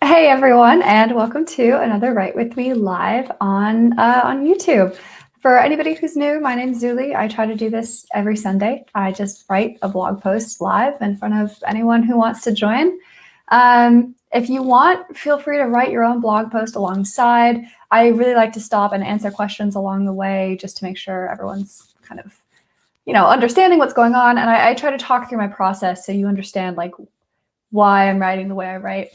Hey everyone, and welcome to another Write With Me live on YouTube. For anybody who's new, my name's Zuli. I try to do this every Sunday. I just write a blog post live in front of anyone who wants to join. If you want, feel free to write your own blog post alongside. I really like to stop and answer questions along the way just to make sure everyone's kind of, understanding what's going on. And I try to talk through my process so you understand like why I'm writing the way I write.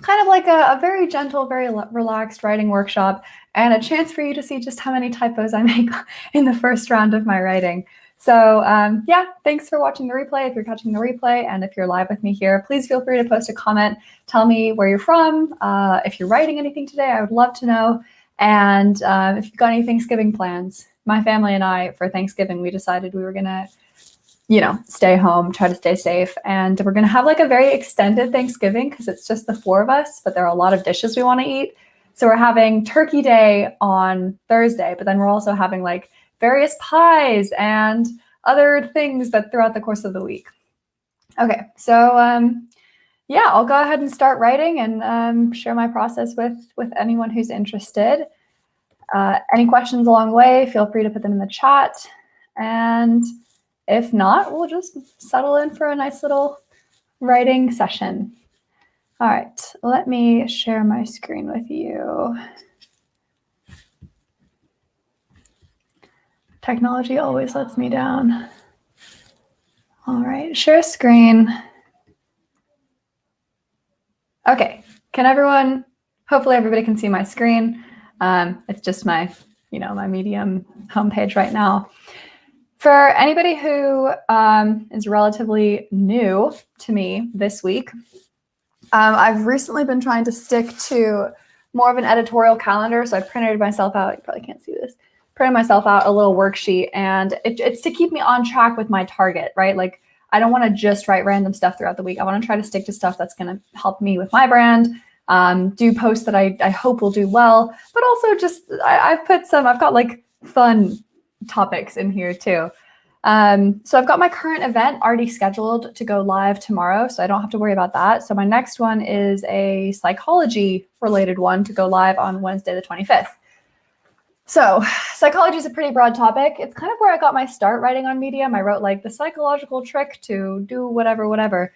Kind of like a very gentle, very relaxed writing workshop, and a chance for you to see just how many typos I make in the first round of my writing. So yeah, thanks for watching the replay if you're catching the replay, and if you're live with me here, please feel free to post a comment. Tell me where you're from. If you're writing anything today, I would love to know. And if you've got any Thanksgiving plans. My family and I, for Thanksgiving, we decided we were gonna stay home, try to stay safe. And we're going to have like a very extended Thanksgiving because it's just the four of us, but there are a lot of dishes we want to eat. So we're having Turkey Day on Thursday, but then we're also having like various pies and other things, but throughout the course of the week. Okay, so yeah, I'll go ahead and start writing and share my process with anyone who's interested. Any questions along the way, feel free to put them in the chat. And if not, we'll just settle in for a nice little writing session. All right, let me share my screen with you. Technology always lets me down. All right, share screen. Okay, can everyone, hopefully everybody can see my screen. It's just my, my Medium homepage right now. For anybody who is relatively new to me this week, I've recently been trying to stick to more of an editorial calendar. So I printed myself out, you probably can't see this, printed myself out a little worksheet, and it's to keep me on track with my target, right? Like I don't want to just write random stuff throughout the week. I want to try to stick to stuff that's going to help me with my brand, do posts that I hope will do well, but also just, I've got like fun topics in here too. So I've got my current event already scheduled to go live tomorrow, so I don't have to worry about that. So my next one is a psychology related one to go live on Wednesday, the 25th. So psychology is a pretty broad topic. It's kind of where I got my start writing on Medium. I wrote like the psychological trick to do whatever.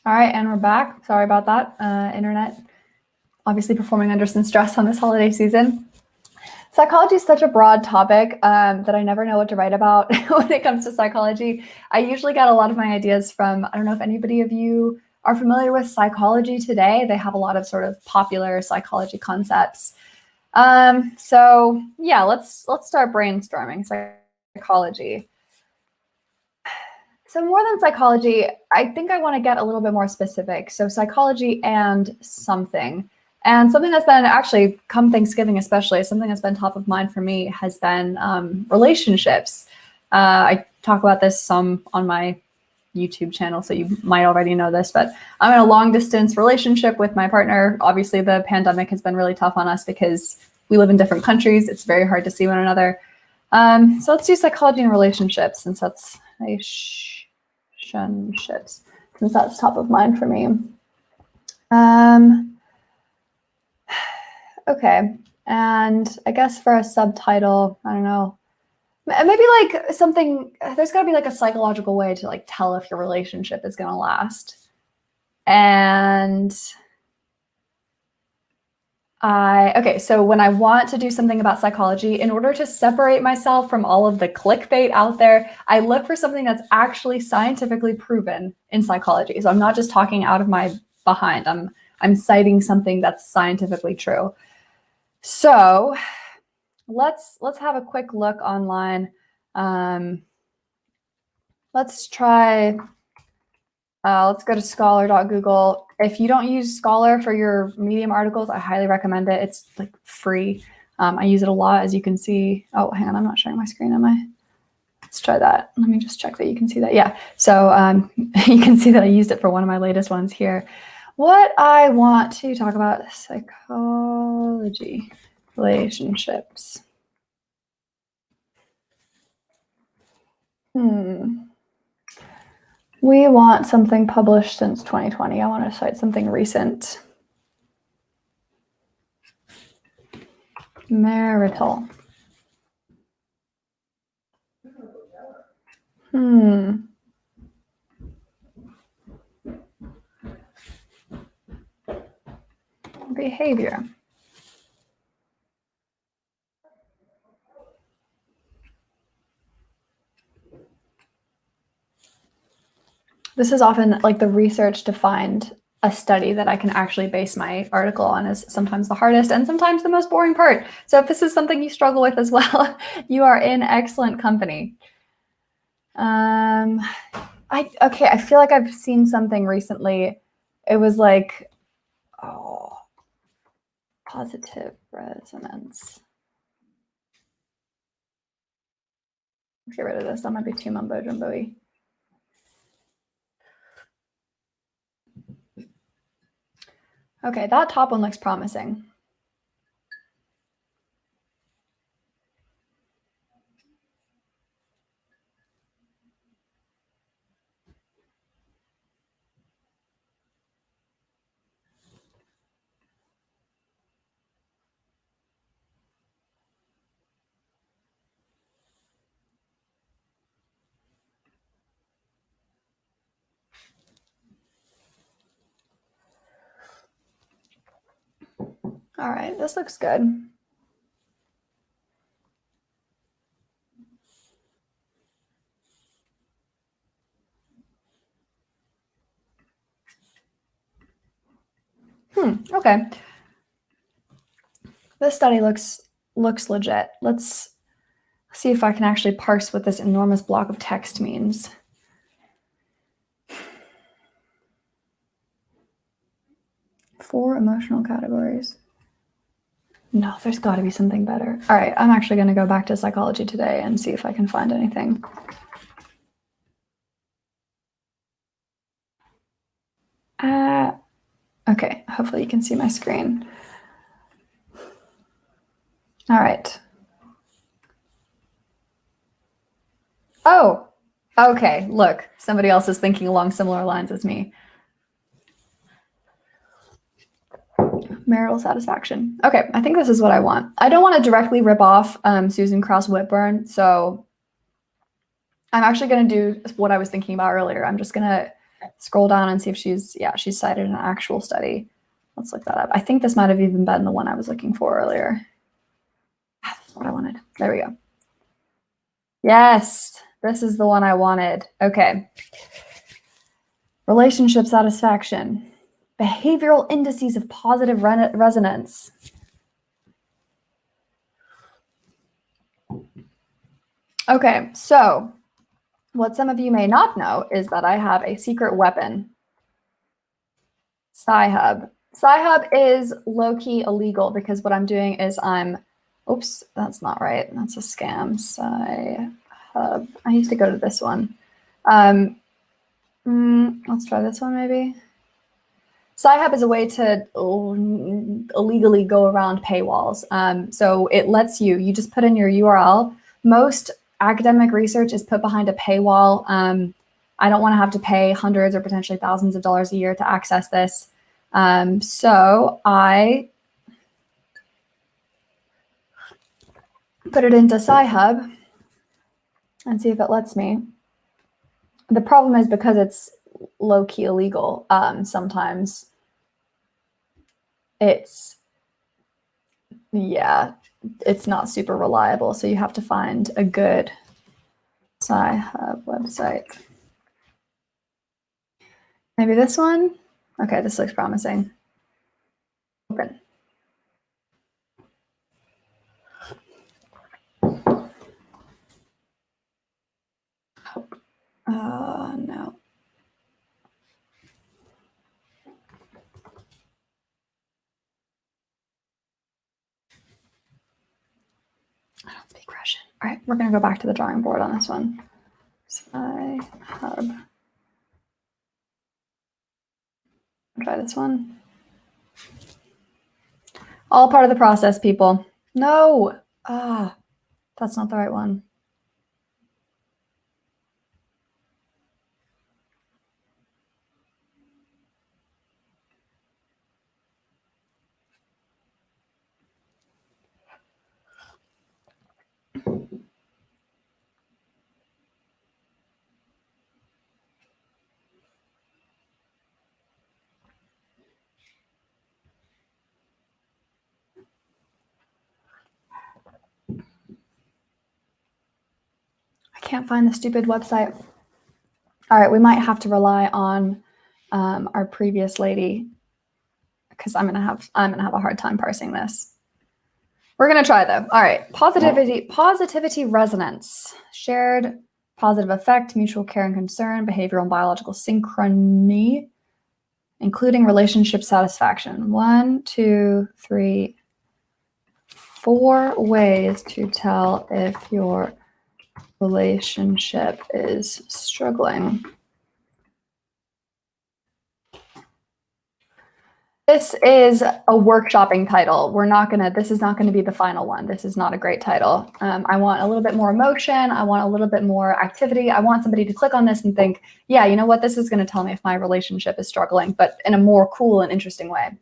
All right, and we're back. Sorry about that. Internet obviously performing under some stress on this holiday season. Psychology is such a broad topic that I never know what to write about when it comes to psychology. I usually get a lot of my ideas from, I don't know if anybody of you are familiar with Psychology Today. They have a lot of sort of popular psychology concepts. So yeah, let's start brainstorming psychology. So more than psychology, I think I want to get a little bit more specific. So psychology and something. And something that's been actually, come Thanksgiving especially, something that's been top of mind for me has been relationships. I talk about this some on my YouTube channel, so you might already know this, but I'm in a long distance relationship with my partner. Obviously, the pandemic has been really tough on us because we live in different countries. It's very hard to see one another. So let's do psychology and relationships, since that's relationships, since that's top of mind for me. Okay, and I guess for a subtitle, I don't know, maybe like something, there's gotta be like a psychological way to like tell if your relationship is gonna last. And okay, so when I want to do something about psychology, in order to separate myself from all of the clickbait out there, I look for something that's actually scientifically proven in psychology. So I'm not just talking out of my behind. I'm citing something that's scientifically true. So let's have a quick look online. Let's try. Let's go to scholar.google. If you don't use Scholar for your Medium articles, I highly recommend it. It's like free. I use it a lot, as you can see. Oh, hang on, I'm not sharing my screen, am I? Let's try that. Let me just check that you can see that. Yeah. So you can see that I used it for one of my latest ones here. What I want to talk about, psychology, relationships. We want something published since 2020. I want to cite something recent. Marital. Behavior. This is often like the research to find a study that I can actually base my article on is sometimes the hardest and sometimes the most boring part. So if this is something you struggle with as well, you are in excellent company. I feel like I've seen something recently. It was like, positive resonance. Let's get rid of this. That might be too mumbo jumbo-y. Okay, that top one looks promising. All right, this looks good. Okay. This study looks legit. Let's see if I can actually parse what this enormous block of text means. Four emotional categories. No, there's got to be something better. All right, I'm actually going to go back to Psychology Today and see if I can find anything. Okay, hopefully you can see my screen. All right. Oh, okay, look, somebody else is thinking along similar lines as me. Marital satisfaction. Okay, I think this is what I want. I don't want to directly rip off Susan Krauss Whitburn, so I'm actually going to do what I was thinking about earlier. I'm just going to scroll down and see if she's cited an actual study. Let's look that up. I think this might have even been the one I was looking for earlier. That's what I wanted. There we go. Yes, this is the one I wanted. Okay. Relationship satisfaction. Behavioral indices of positive resonance. Okay, so what some of you may not know is that I have a secret weapon. Sci-Hub. Sci-Hub is low-key illegal because what I'm doing is oops, that's not right. That's a scam. Sci-Hub. I used to go to this one. Let's try this one maybe. Sci-Hub is a way to illegally go around paywalls. So it lets you just put in your URL. Most academic research is put behind a paywall. I don't want to have to pay hundreds or potentially thousands of dollars a year to access this. So I put it into Sci-Hub and see if it lets me. The problem is because it's low-key illegal, sometimes it's not super reliable. So you have to find a good Sci-Hub website. Maybe this one? Okay, this looks promising. Open. No. I don't speak Russian. All right, we're going to go back to the drawing board on this one. Sci-Hub. Try this one. All part of the process, people. No. That's not the right one. I can't find the stupid website. All right, we might have to rely on our previous lady because I'm gonna have a hard time parsing this. We're gonna try though. All right, positivity resonance, shared positive effect, mutual care and concern, behavioral and biological synchrony, including relationship satisfaction. 1, 2, 3, 4 ways to tell if your relationship is struggling. This is a workshopping title. This is not gonna be the final one. This is not a great title. I want a little bit more emotion. I want a little bit more activity. I want somebody to click on this and think, yeah, you know what? This is gonna tell me if my relationship is struggling, but in a more cool and interesting way.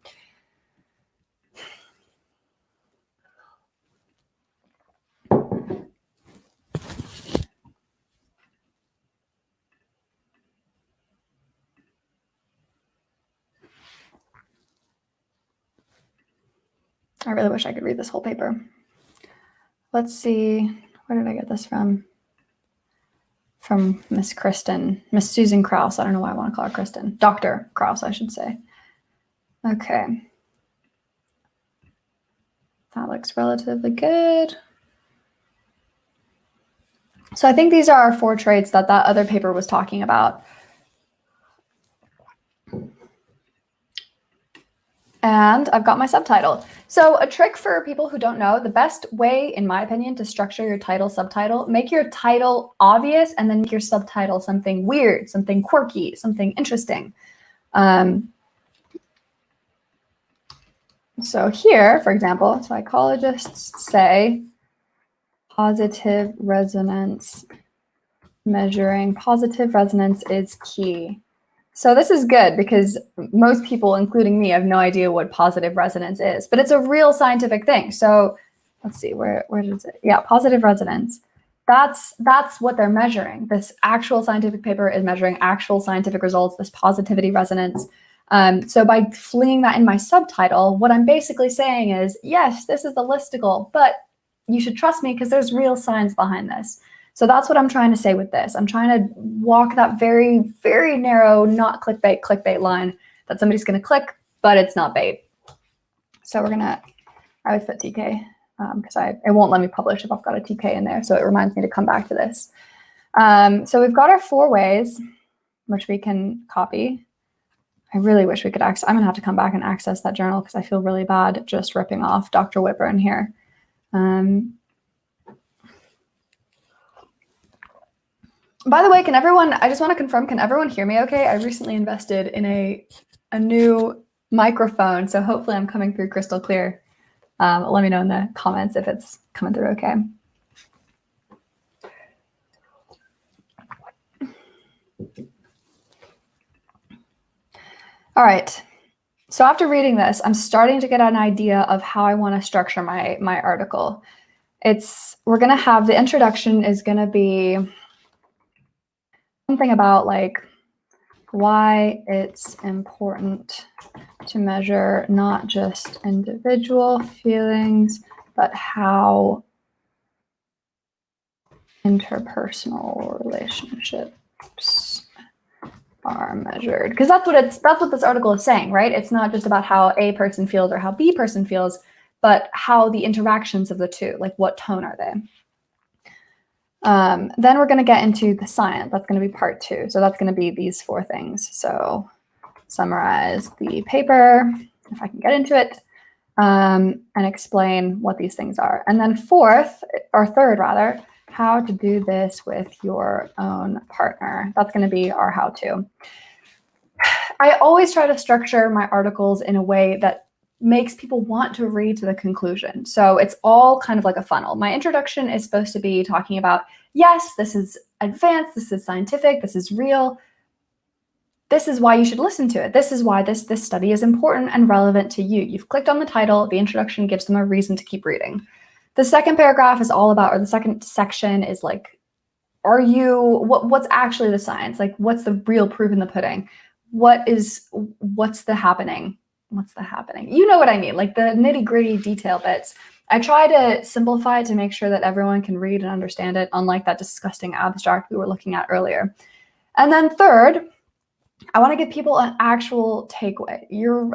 I really wish I could read this whole paper. Let's see, where did I get this from? From Miss Susan Krause. I don't know why I want to call her Kristen. Dr. Krause, I should say. Okay. That looks relatively good. So I think these are our 4 traits that other paper was talking about. And I've got my subtitle. So a trick for people who don't know, the best way, in my opinion, to structure your title, subtitle, make your title obvious and then make your subtitle something weird, something quirky, something interesting. So here, for example, psychologists say positive resonance measuring. Positive resonance is key. So this is good because most people, including me, have no idea what positive resonance is, but it's a real scientific thing. So let's see, where does it? Yeah, positive resonance. That's what they're measuring. This actual scientific paper is measuring actual scientific results, this positivity resonance. So by flinging that in my subtitle, what I'm basically saying is, yes, this is the listicle, but you should trust me because there's real science behind this. So that's what I'm trying to say with this. I'm trying to walk that very, very narrow, not clickbait line that somebody's going to click, but it's not bait. So I always put TK because it won't let me publish if I've got a TK in there. So it reminds me to come back to this. So we've got our 4 ways, which we can copy. I really wish we could access. I'm going to have to come back and access that journal because I feel really bad just ripping off Dr. Whipper in here. By the way, I just want to confirm, can everyone hear me okay? I recently invested in a new microphone, so hopefully I'm coming through crystal clear. Let me know in the comments if it's coming through okay. All right, so after reading this, I'm starting to get an idea of how I want to structure my article. We're going to have, the introduction is going to be something about like why it's important to measure not just individual feelings, but how interpersonal relationships are measured. Because that's what this article is saying, right? It's not just about how A person feels or how B person feels, but how the interactions of the two, like what tone are they? Then we're going to get into the science. That's going to be part 2. So that's going to be these 4 things. So summarize the paper, if I can get into it, and explain what these things are. And then third, how to do this with your own partner. That's going to be our how-to. I always try to structure my articles in a way that makes people want to read to the conclusion. So it's all kind of like a funnel. My introduction is supposed to be talking about, yes, this is advanced, this is scientific, this is real. This is why you should listen to it. This is why this study is important and relevant to you. You've clicked on the title, the introduction gives them a reason to keep reading. The second paragraph is all about, or the second section is like, what's actually the science? Like, what's the real proof in the pudding? What's the happening? What's the happening? You know what I mean, like the nitty gritty detail bits. I try to simplify it to make sure that everyone can read and understand it, unlike that disgusting abstract we were looking at earlier. And then third, I want to give people an actual takeaway.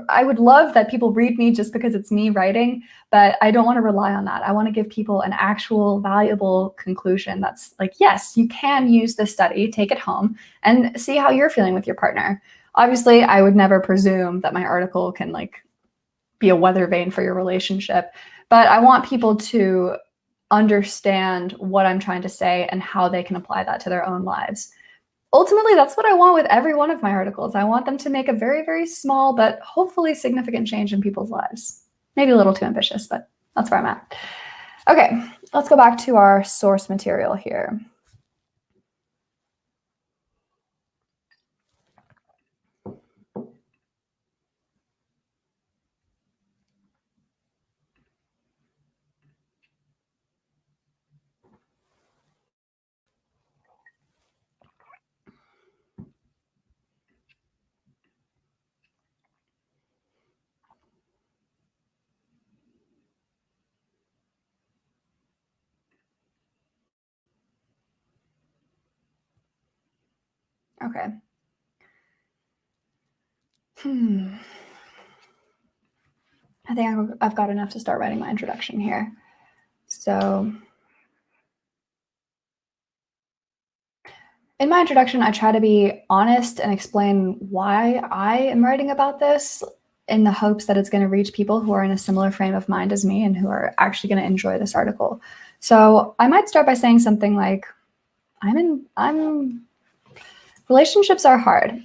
I would love that people read me just because it's me writing, but I don't want to rely on that. I want to give people an actual valuable conclusion that's like, yes, you can use this study, take it home, and see how you're feeling with your partner. Obviously, I would never presume that my article can like be a weather vane for your relationship, but I want people to understand what I'm trying to say and how they can apply that to their own lives. Ultimately, that's what I want with every one of my articles. I want them to make a very, very small, but hopefully significant change in people's lives. Maybe a little too ambitious, but that's where I'm at. Okay, let's go back to our source material here. Okay. I think I've got enough to start writing my introduction here. So in my introduction, I try to be honest and explain why I am writing about this in the hopes that it's going to reach people who are in a similar frame of mind as me and who are actually going to enjoy this article. So I might start by saying something like, relationships are hard.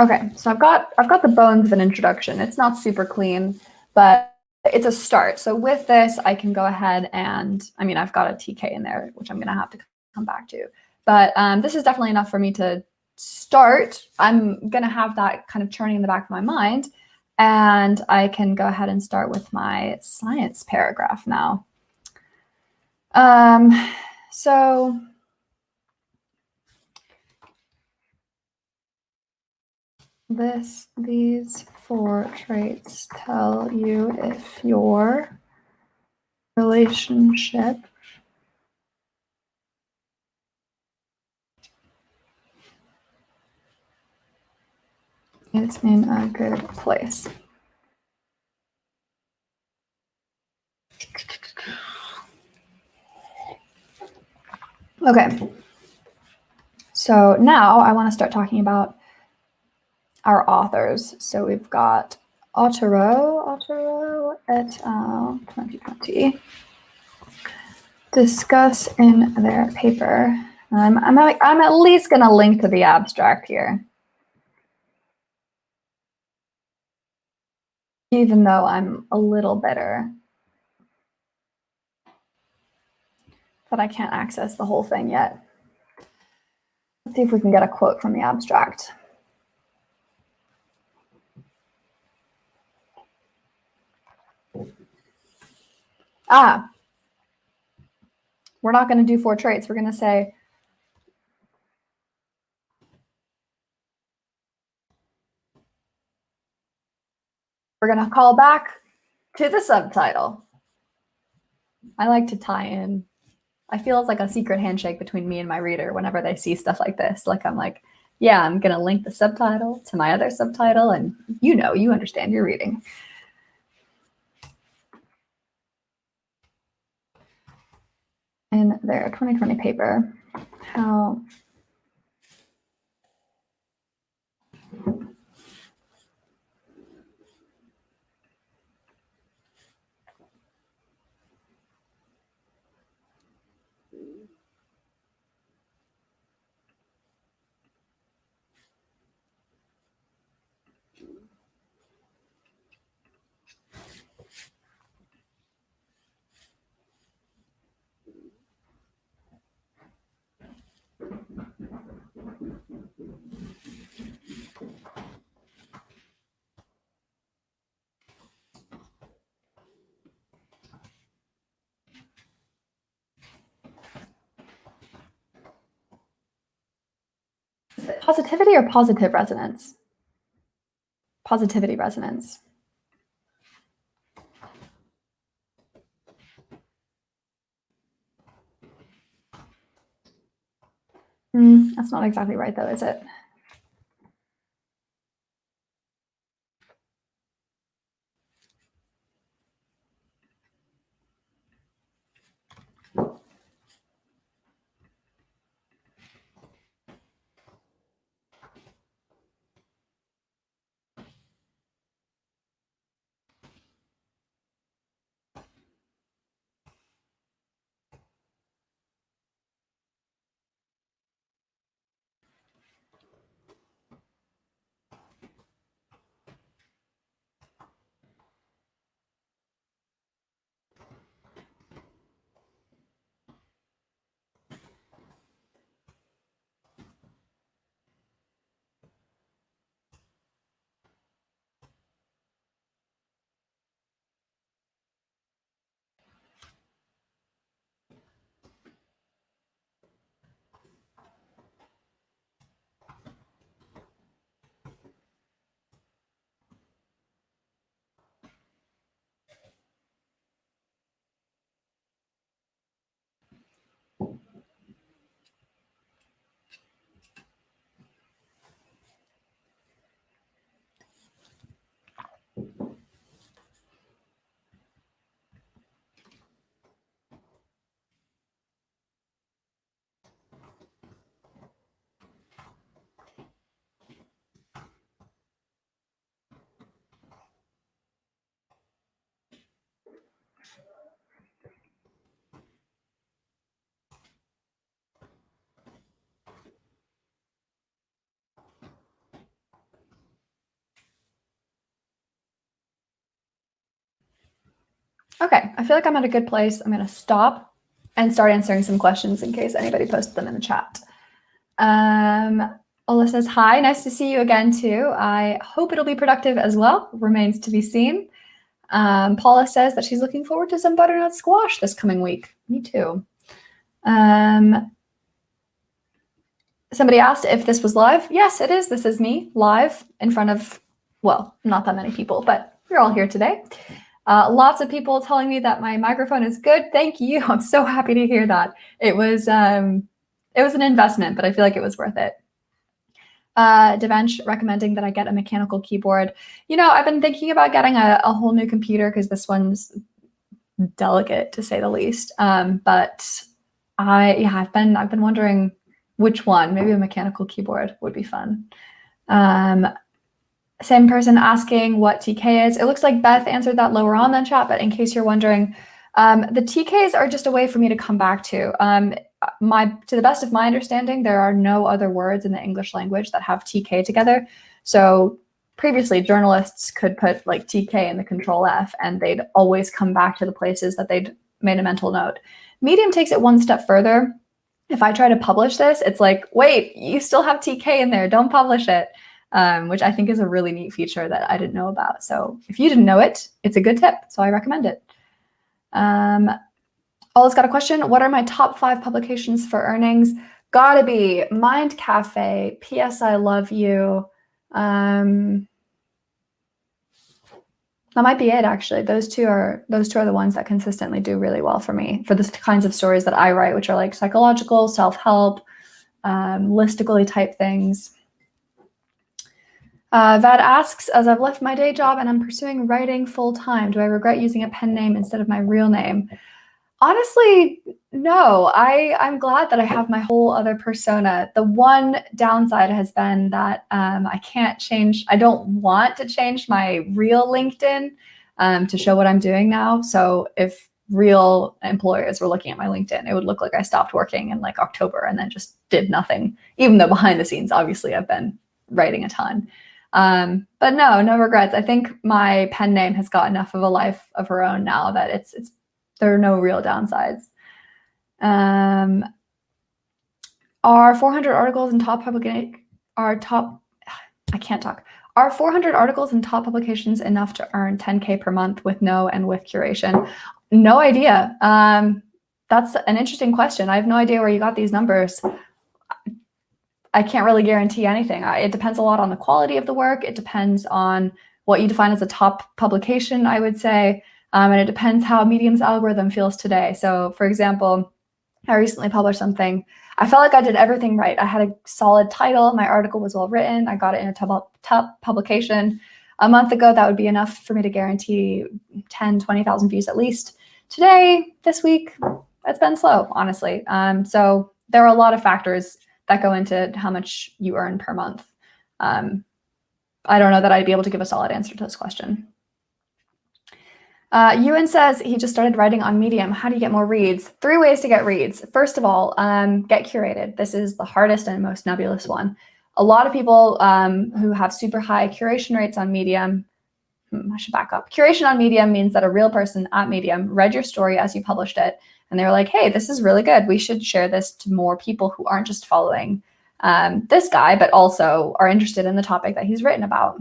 Okay, so I've got the bones of an introduction. It's not super clean, but it's a start. So with this, I can go ahead and, I mean, I've got a TK in there, which I'm going to have to come back to. But this is definitely enough for me to start. I'm going to have that kind of churning in the back of my mind. And I can go ahead and start with my science paragraph now. So these 4 traits tell you if your relationship is in a good place. Okay, so now I want to start talking about our authors. So we've got Otero et al. 2020. Discuss in their paper. I'm at least going to link to the abstract here, even though I'm a little bitter that I can't access the whole thing yet. Let's see if we can get a quote from the abstract. We're not going to do 4 traits. We're going to say, we're going to call back to the subtitle. I like to tie in. I feel it's like a secret handshake between me and my reader whenever they see stuff like this. Like I'm like, yeah, I'm going to link the subtitle to my other subtitle, and you understand your reading. In their 2020 paper, how is it positivity or positive resonance? Positivity resonance. That's not exactly right, though, is it? Okay, I feel like I'm at a good place. I'm going to stop and start answering some questions in case anybody posted them in the chat. Ola says, hi, nice to see you again too. I hope it'll be productive as well. Remains to be seen. Paula says that she's looking forward to some butternut squash this coming week. Me too. Somebody asked if this was live. Yes, it is. This is me live in front of, well, not that many people, but you're all here today. Lots of people telling me that my microphone is good. Thank you. I'm so happy to hear that. It was an investment, but I feel like it was worth it. Devansh recommending that I get a mechanical keyboard. You know, I've been thinking about getting a whole new computer because this one's delicate to say the least. But I've been wondering which one. Maybe a mechanical keyboard would be fun. Same person asking what TK is. It looks like Beth answered that lower on in chat, but in case you're wondering, the TKs are just a way for me to come back to. To the best of my understanding, there are no other words in the English language that have TK together. So previously, journalists could put like TK in the Control F, and they'd always come back to the places that they'd made a mental note. Medium takes it one step further. If I try to publish this, it's like, wait, you still have TK in there, don't publish it. Which I think is a really neat feature that I didn't know about. So if you didn't know it, it's a good tip. So I recommend it. Ola's got a question. What are my top 5 publications for earnings? Gotta be Mind Cafe, P.S. I Love You. That might be it, actually. Those two are the ones that consistently do really well for me for the kinds of stories that I write, which are like psychological, self-help, listically type things. Vad asks, as I've left my day job and I'm pursuing writing full time, do I regret using a pen name instead of my real name? Honestly, no. I'm glad that I have my whole other persona. The one downside has been that I don't want to change my real LinkedIn to show what I'm doing now. So if real employers were looking at my LinkedIn, it would look like I stopped working in like October and then just did nothing, even though behind the scenes, obviously, I've been writing a ton. But no regrets. I think my pen name has got enough of a life of her own now that there are no real downsides. Are 400 articles in top Are 400 articles in top publications enough to earn 10K per month with no and with curation? No idea. That's an interesting question. I have no idea where you got these numbers. I can't really guarantee anything. It depends a lot on the quality of the work. It depends on what you define as a top publication, I would say. And it depends how Medium's algorithm feels today. So for example, I recently published something. I felt like I did everything right. I had a solid title. My article was well written. I got it in a top publication. A month ago, that would be enough for me to guarantee 10, 20,000 views at least. Today, this week, it's been slow, honestly. So there are a lot of factors that go into how much you earn per month. I don't know that I'd be able to give a solid answer to this question. Ewan says he just started writing on Medium. How do you get more reads? 3 ways to get reads. First of all, get curated. This is the hardest and most nebulous one. A lot of people who have super high curation rates on Medium, I should back up. Curation on Medium means that a real person at Medium read your story as you published it, and they were like, hey, this is really good. We should share this to more people who aren't just following this guy, but also are interested in the topic that he's written about.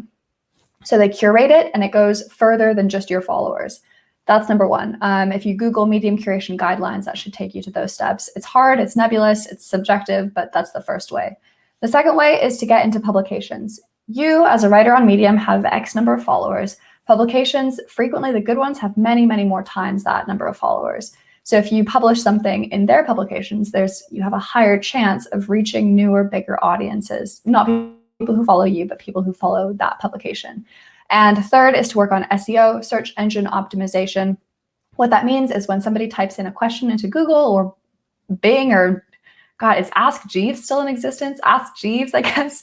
So they curate it, and it goes further than just your followers. That's number one. If you Google Medium curation guidelines, that should take you to those steps. It's hard, it's nebulous, it's subjective, but that's the first way. The second way is to get into publications. You, as a writer on Medium, have X number of followers. Publications, frequently the good ones, have many, many more times that number of followers. So if you publish something in their publications, you have a higher chance of reaching newer, bigger audiences. Not people who follow you, but people who follow that publication. And third is to work on SEO, search engine optimization. What that means is when somebody types in a question into Google or Bing or, God, is Ask Jeeves still in existence? Ask Jeeves, I guess.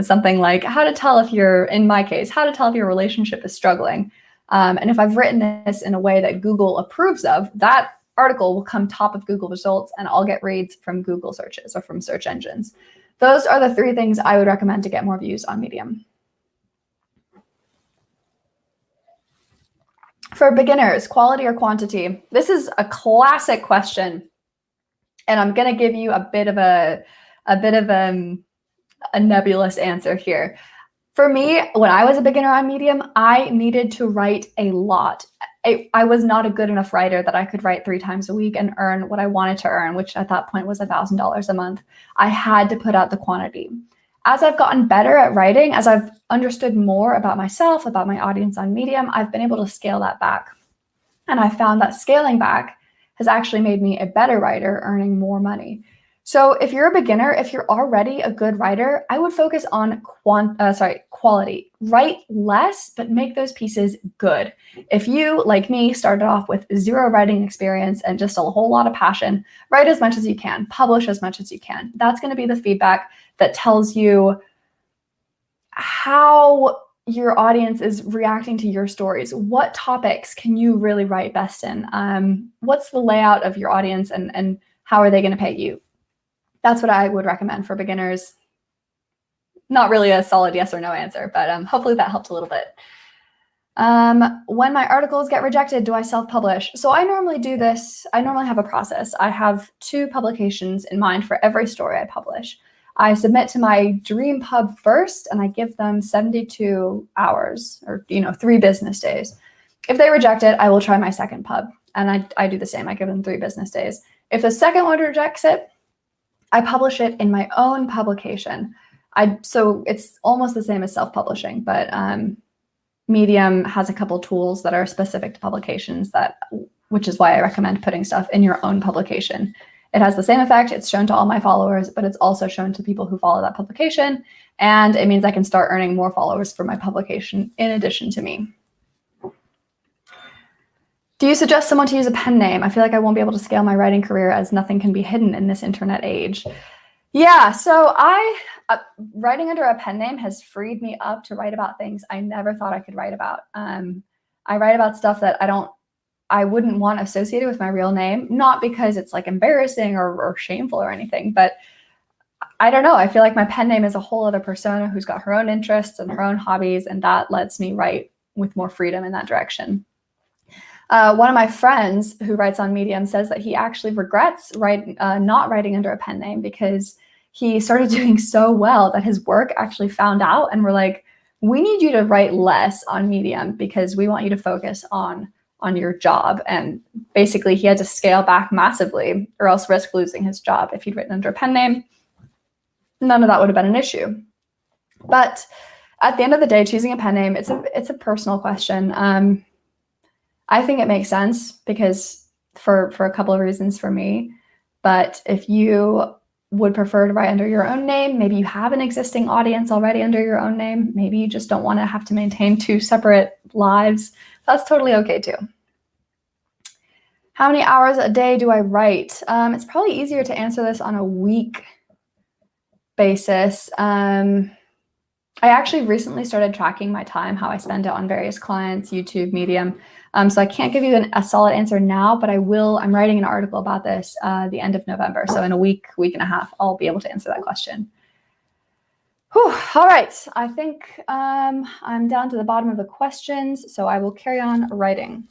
Something like how to tell if in my case, how to tell if your relationship is struggling. And if I've written this in a way that Google approves of, that article will come top of Google results and I'll get reads from Google searches or from search engines. Those are the 3 things I would recommend to get more views on Medium. For beginners, quality or quantity? This is a classic question, and I'm going to give you a bit of a nebulous answer here. For me, when I was a beginner on Medium, I needed to write a lot. I was not a good enough writer that I could write 3 times a week and earn what I wanted to earn, which at that point was $1,000 a month. I had to put out the quantity. As I've gotten better at writing, as I've understood more about myself, about my audience on Medium, I've been able to scale that back. And I found that scaling back has actually made me a better writer, earning more money. So if you're a beginner, if you're already a good writer, I would focus on quality. Write less, but make those pieces good. If you, like me, started off with 0 writing experience and just a whole lot of passion, write as much as you can, publish as much as you can. That's going to be the feedback that tells you how your audience is reacting to your stories. What topics can you really write best in? What's the layout of your audience, and how are they going to pay you? That's what I would recommend for beginners. Not really a solid yes or no answer, but hopefully that helped a little bit. When my articles get rejected, do I self-publish? So I normally do this. I normally have a process. I have 2 publications in mind for every story I publish. I submit to my dream pub first, and I give them 72 hours, or 3 business days. If they reject it, I will try my second pub, and I do the same. I give them 3 business days. If the second one rejects it, I publish it in my own publication. So it's almost the same as self-publishing, but Medium has a couple tools that are specific to publications, which is why I recommend putting stuff in your own publication. It has the same effect. It's shown to all my followers, but it's also shown to people who follow that publication. And it means I can start earning more followers for my publication in addition to me. Do you suggest someone to use a pen name? I feel like I won't be able to scale my writing career as nothing can be hidden in this internet age. Yeah, so writing under a pen name has freed me up to write about things I never thought I could write about. I write about stuff that I wouldn't want associated with my real name, not because it's like embarrassing or shameful or anything, but I don't know. I feel like my pen name is a whole other persona who's got her own interests and her own hobbies, and that lets me write with more freedom in that direction. One of my friends who writes on Medium says that he actually regrets not writing under a pen name because he started doing so well that his work actually found out and were like, we need you to write less on Medium because we want you to focus on your job. And basically he had to scale back massively or else risk losing his job. If he'd written under a pen name, none of that would have been an issue. But at the end of the day, choosing a pen name, it's a personal question. I think it makes sense because for a couple of reasons for me. But if you would prefer to write under your own name, maybe you have an existing audience already under your own name, maybe you just don't want to have to maintain 2 separate lives, that's totally okay too. How many hours a day do I write? It's probably easier to answer this on a week basis. I actually recently started tracking my time, how I spend it on various clients, YouTube, Medium. So I can't give you a solid answer now, but I will. I'm writing an article about this the end of November. So in a week and a half, I'll be able to answer that question. Whew, all right, I think I'm down to the bottom of the questions, so I will carry on writing.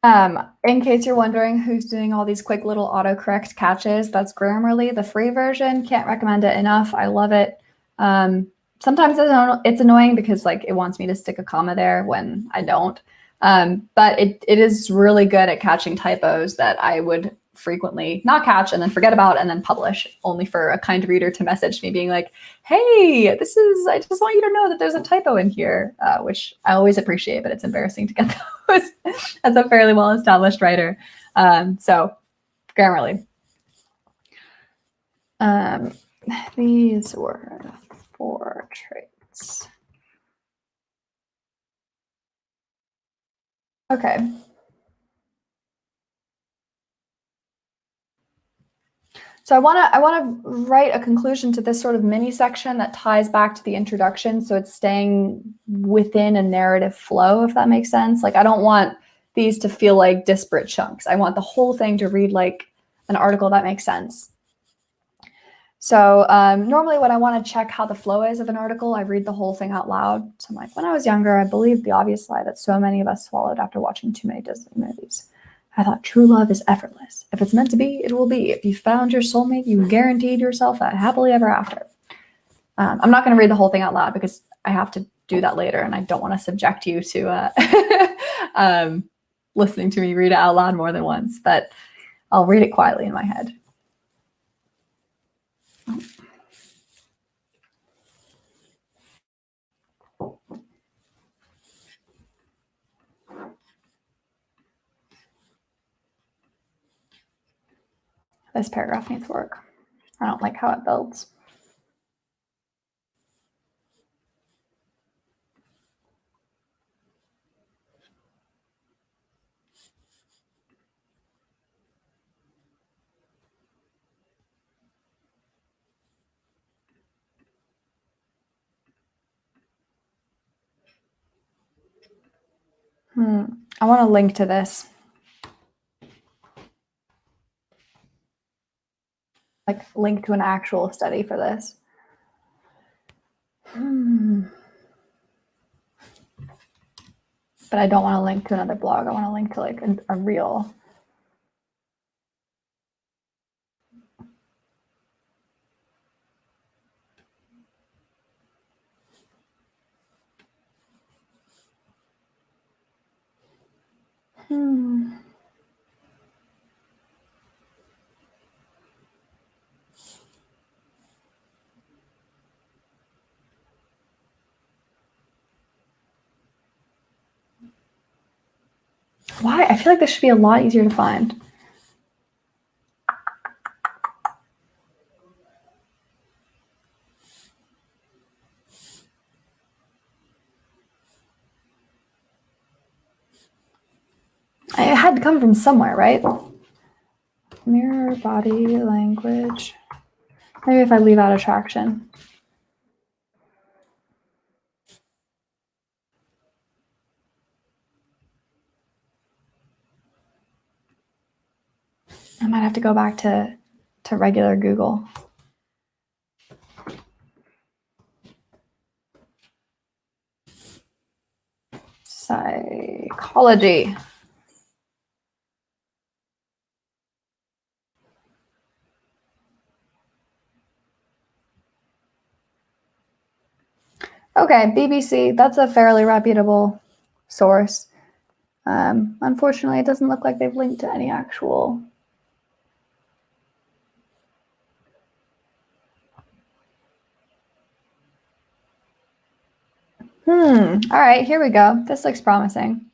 In case you're wondering who's doing all these quick little autocorrect catches, that's Grammarly, the free version. Can't recommend it enough. I love it. Sometimes it's annoying because like it wants me to stick a comma there when I don't. But it is really good at catching typos that I would frequently not catch and then forget about and then publish, only for a kind reader to message me being like, hey, I just want you to know that there's a typo in here, which I always appreciate, but it's embarrassing to get those as a fairly well-established writer. So Grammarly. These were 4 traits. Okay. So I want to write a conclusion to this sort of mini section that ties back to the introduction, so it's staying within a narrative flow, if that makes sense. Like I don't want these to feel like disparate chunks. I want the whole thing to read like an article that makes sense. So normally when I want to check how the flow is of an article, I read the whole thing out loud. So I'm like, when I was younger, I believed the obvious lie that so many of us swallowed after watching too many Disney movies. I thought true love is effortless. If it's meant to be, it will be. If you found your soulmate, you guaranteed yourself a happily ever after. I'm not going to read the whole thing out loud because I have to do that later, and I don't want to subject you to listening to me read it out loud more than once, but I'll read it quietly in my head. This paragraph needs work. I don't like how it builds. I want to link to this. Like link to an actual study for this. But I don't want to link to another blog. I want to link to like a real. Why? I feel like this should be a lot easier to find. It had to come from somewhere, right? Mirror body language. Maybe if I leave out attraction. I might have to go back to regular Google. Psychology. Okay, BBC, that's a fairly reputable source. Unfortunately, it doesn't look like they've linked to any actual. All right, here we go. This looks promising.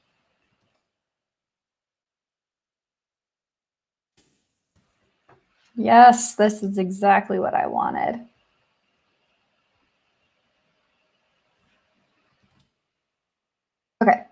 Yes, this is exactly what I wanted. Okay.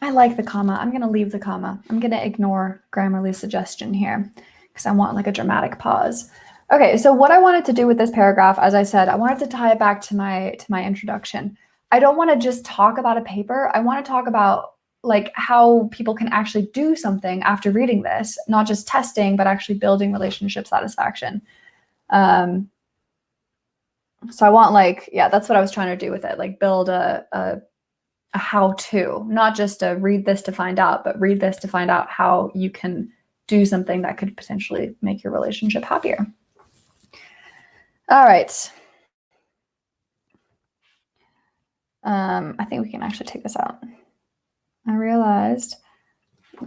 I like the comma. I'm going to leave the comma. I'm going to ignore Grammarly's suggestion here because I want like a dramatic pause. Okay, so what I wanted to do with this paragraph, as I said, I wanted to tie it back to my introduction. I don't want to just talk about a paper. I want to talk about like how people can actually do something after reading this, not just testing, but actually building relationship satisfaction. So I want like, yeah, that's what I was trying to do with it, like build a how-to, not just a read this to find out, but read this to find out how you can do something that could potentially make your relationship happier. All right. I think we can actually take this out. I realized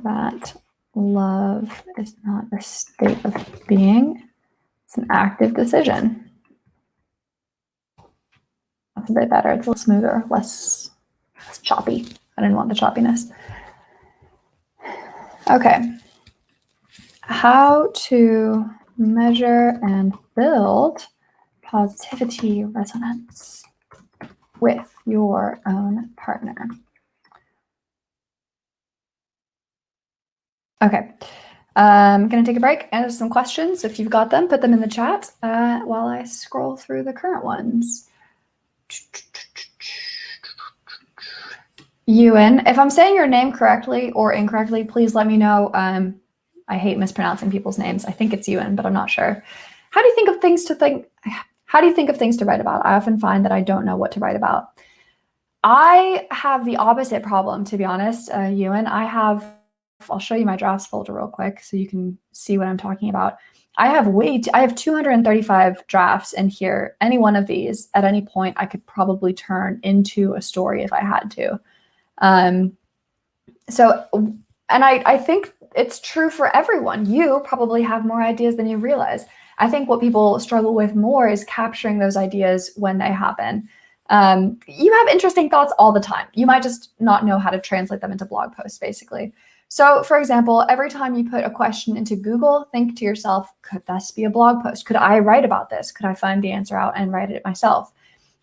that love is not a state of being. It's an active decision. That's a bit better. It's a little smoother, less choppy. I didn't want the choppiness. Okay. How to measure and build positivity resonance with your own partner. Okay. I'm going to take a break and answer some questions. If you've got them, put them in the chat while I scroll through the current ones. Ewan, if I'm saying your name correctly or incorrectly, please let me know. I hate mispronouncing people's names. I think it's Ewan, but I'm not sure. How do you think of things to write about? I often find that I don't know what to write about. I have the opposite problem, to be honest, Ewan. I'll show you my drafts folder real quick so you can see what I'm talking about. I have 235 drafts in here. Any one of these at any point I could probably turn into a story if I had to. I think it's true for everyone. You probably have more ideas than you realize. I think what people struggle with more is capturing those ideas when they happen. You have interesting thoughts all the time. You might just not know how to translate them into blog posts, basically. So, for example, every time you put a question into Google, think to yourself, could this be a blog post? Could I write about this? Could I find the answer out and write it myself?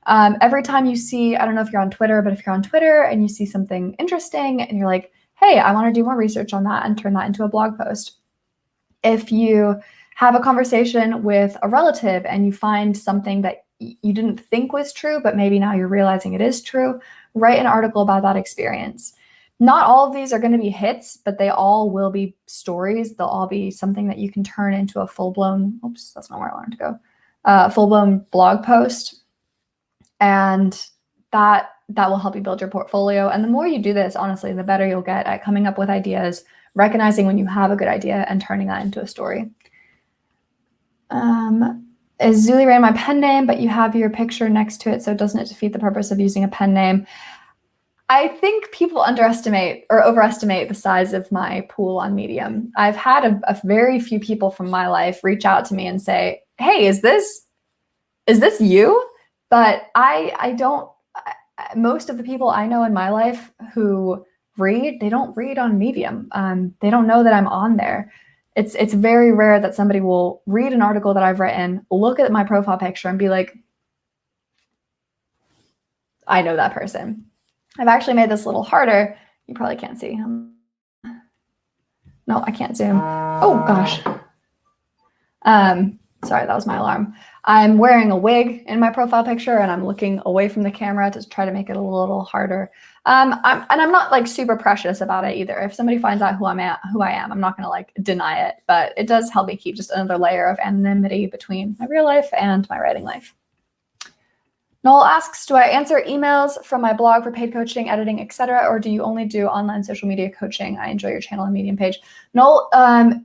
Every time you see, I don't know if you're on Twitter, but if you're on Twitter and you see something interesting and you're like, hey, I want to do more research on that and turn that into a blog post. If you have a conversation with a relative and you find something that you didn't think was true, but maybe now you're realizing it is true, write an article about that experience. Not all of these are going to be hits, but they all will be stories. They'll all be something that you can turn into a full-blown, oops, that's not where I wanted to go, full-blown blog post. And that will help you build your portfolio. And the more you do this, honestly, the better you'll get at coming up with ideas, recognizing when you have a good idea and turning that into a story. Is Zuli ran my pen name, but you have your picture next to it, so doesn't it defeat the purpose of using a pen name? I think people underestimate or overestimate the size of my pool on Medium. I've had a very few people from my life reach out to me and say, hey, is this you? But I don't, most of the people I know in my life who read, they don't read on Medium. They don't know that I'm on there. It's very rare that somebody will read an article that I've written, look at my profile picture and be like, I know that person. I've actually made this a little harder. You probably can't see. No, I can't zoom. Oh gosh. Sorry, that was my alarm. I'm wearing a wig in my profile picture and I'm looking away from the camera to try to make it a little harder. I'm not like super precious about it either. If somebody finds out who I am, I'm not gonna like deny it, but it does help me keep just another layer of anonymity between my real life and my writing life. Noel asks, do I answer emails from my blog for paid coaching, editing, etc., or do you only do online social media coaching? I enjoy your channel and Medium page. Noel,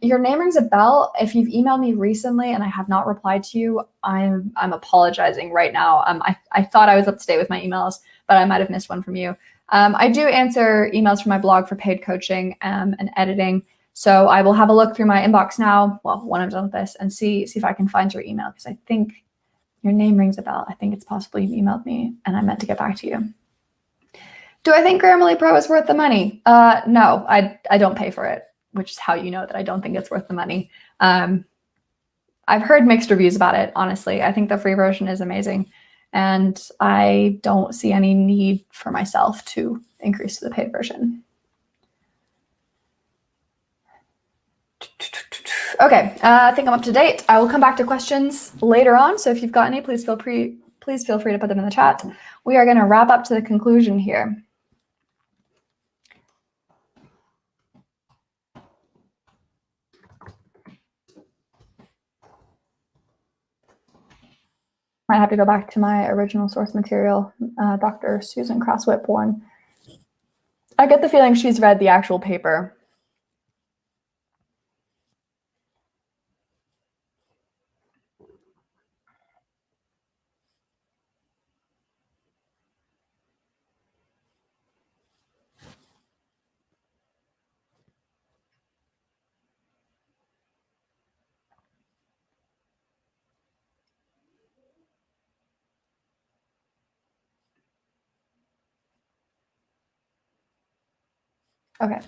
your name rings a bell. If you've emailed me recently and I have not replied to you, I'm apologizing right now. I thought I was up to date with my emails, but I might have missed one from you. I do answer emails from my blog for paid coaching and editing. So I will have a look through my inbox now, well, when I'm done with this, and see if I can find your email, because I think your name rings a bell. I think it's possible you emailed me and I meant to get back to you. Do I think Grammarly Pro is worth the money? No, I don't pay for it, which is how you know that I don't think it's worth the money. I've heard mixed reviews about it, honestly. I think the free version is amazing. And I don't see any need for myself to increase to the paid version. Okay, I think I'm up to date. I will come back to questions later on. So if you've got any, please feel free to put them in the chat. We are going to wrap up to the conclusion here. Might have to go back to my original source material, Dr. Susan Crosswhip one. I get the feeling she's read the actual paper. Okay.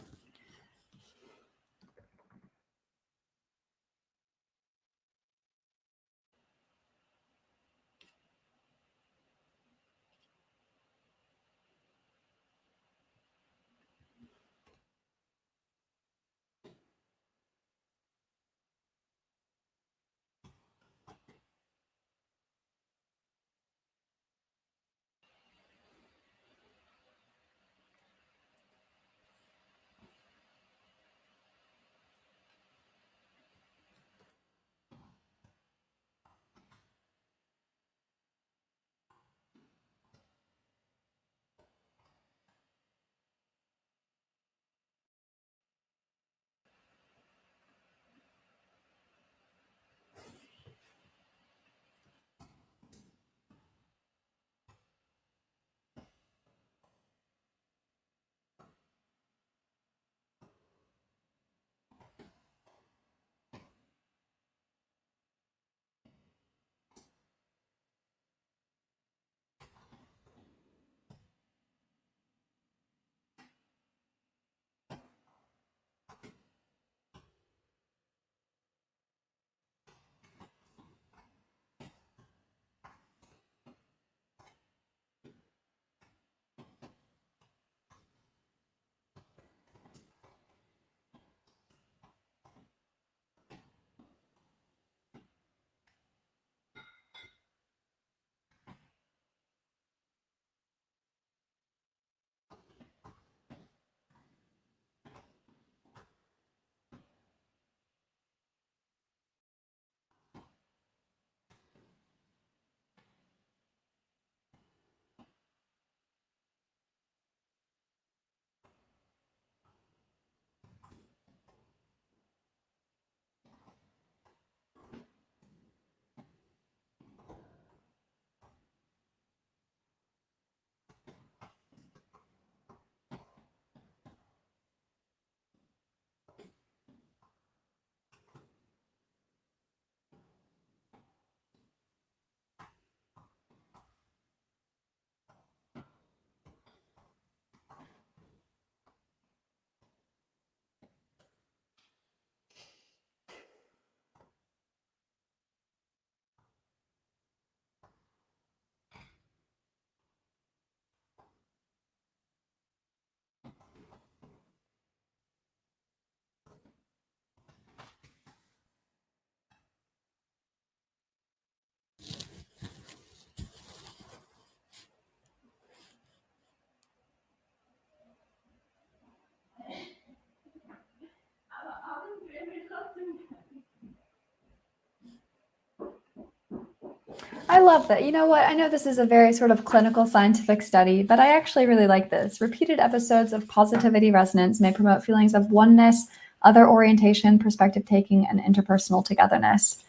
I love that. You know what? I know this is a very sort of clinical scientific study, but I actually really like this. Repeated episodes of positivity resonance may promote feelings of oneness, other orientation, perspective taking, and interpersonal togetherness.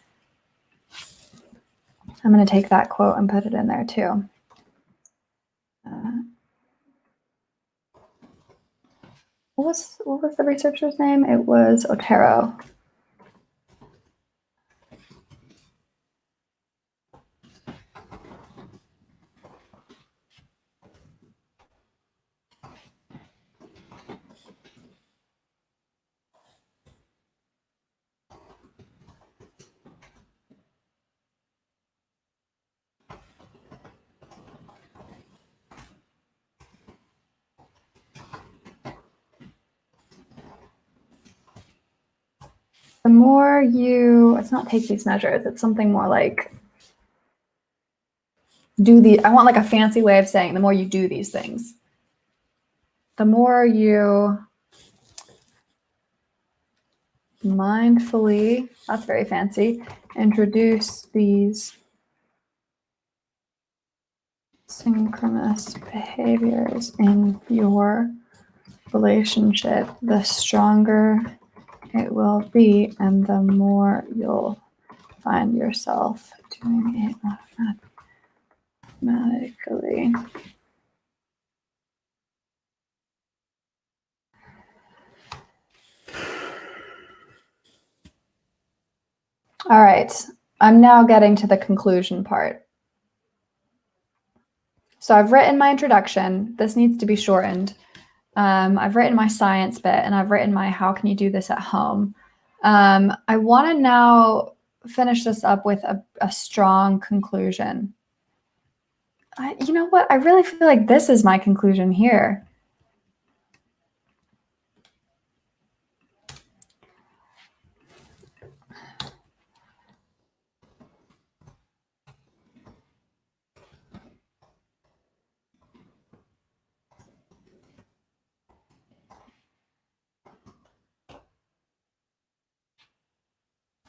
I'm going to take that quote and put it in there too. What was the researcher's name? It was Otero. the more you, it's not take these measures, it's something more like I want like a fancy way of saying the more you do these things, the more you mindfully, that's very fancy, introduce these synchronous behaviors in your relationship, the stronger it will be and the more you'll find yourself doing it automatically. All right, I'm now getting to the conclusion part. So I've written my introduction. This needs to be shortened. I've written my science bit and I've written my how can you do this at home. I want to now finish this up with a strong conclusion. You know what? I really feel like this is my conclusion here.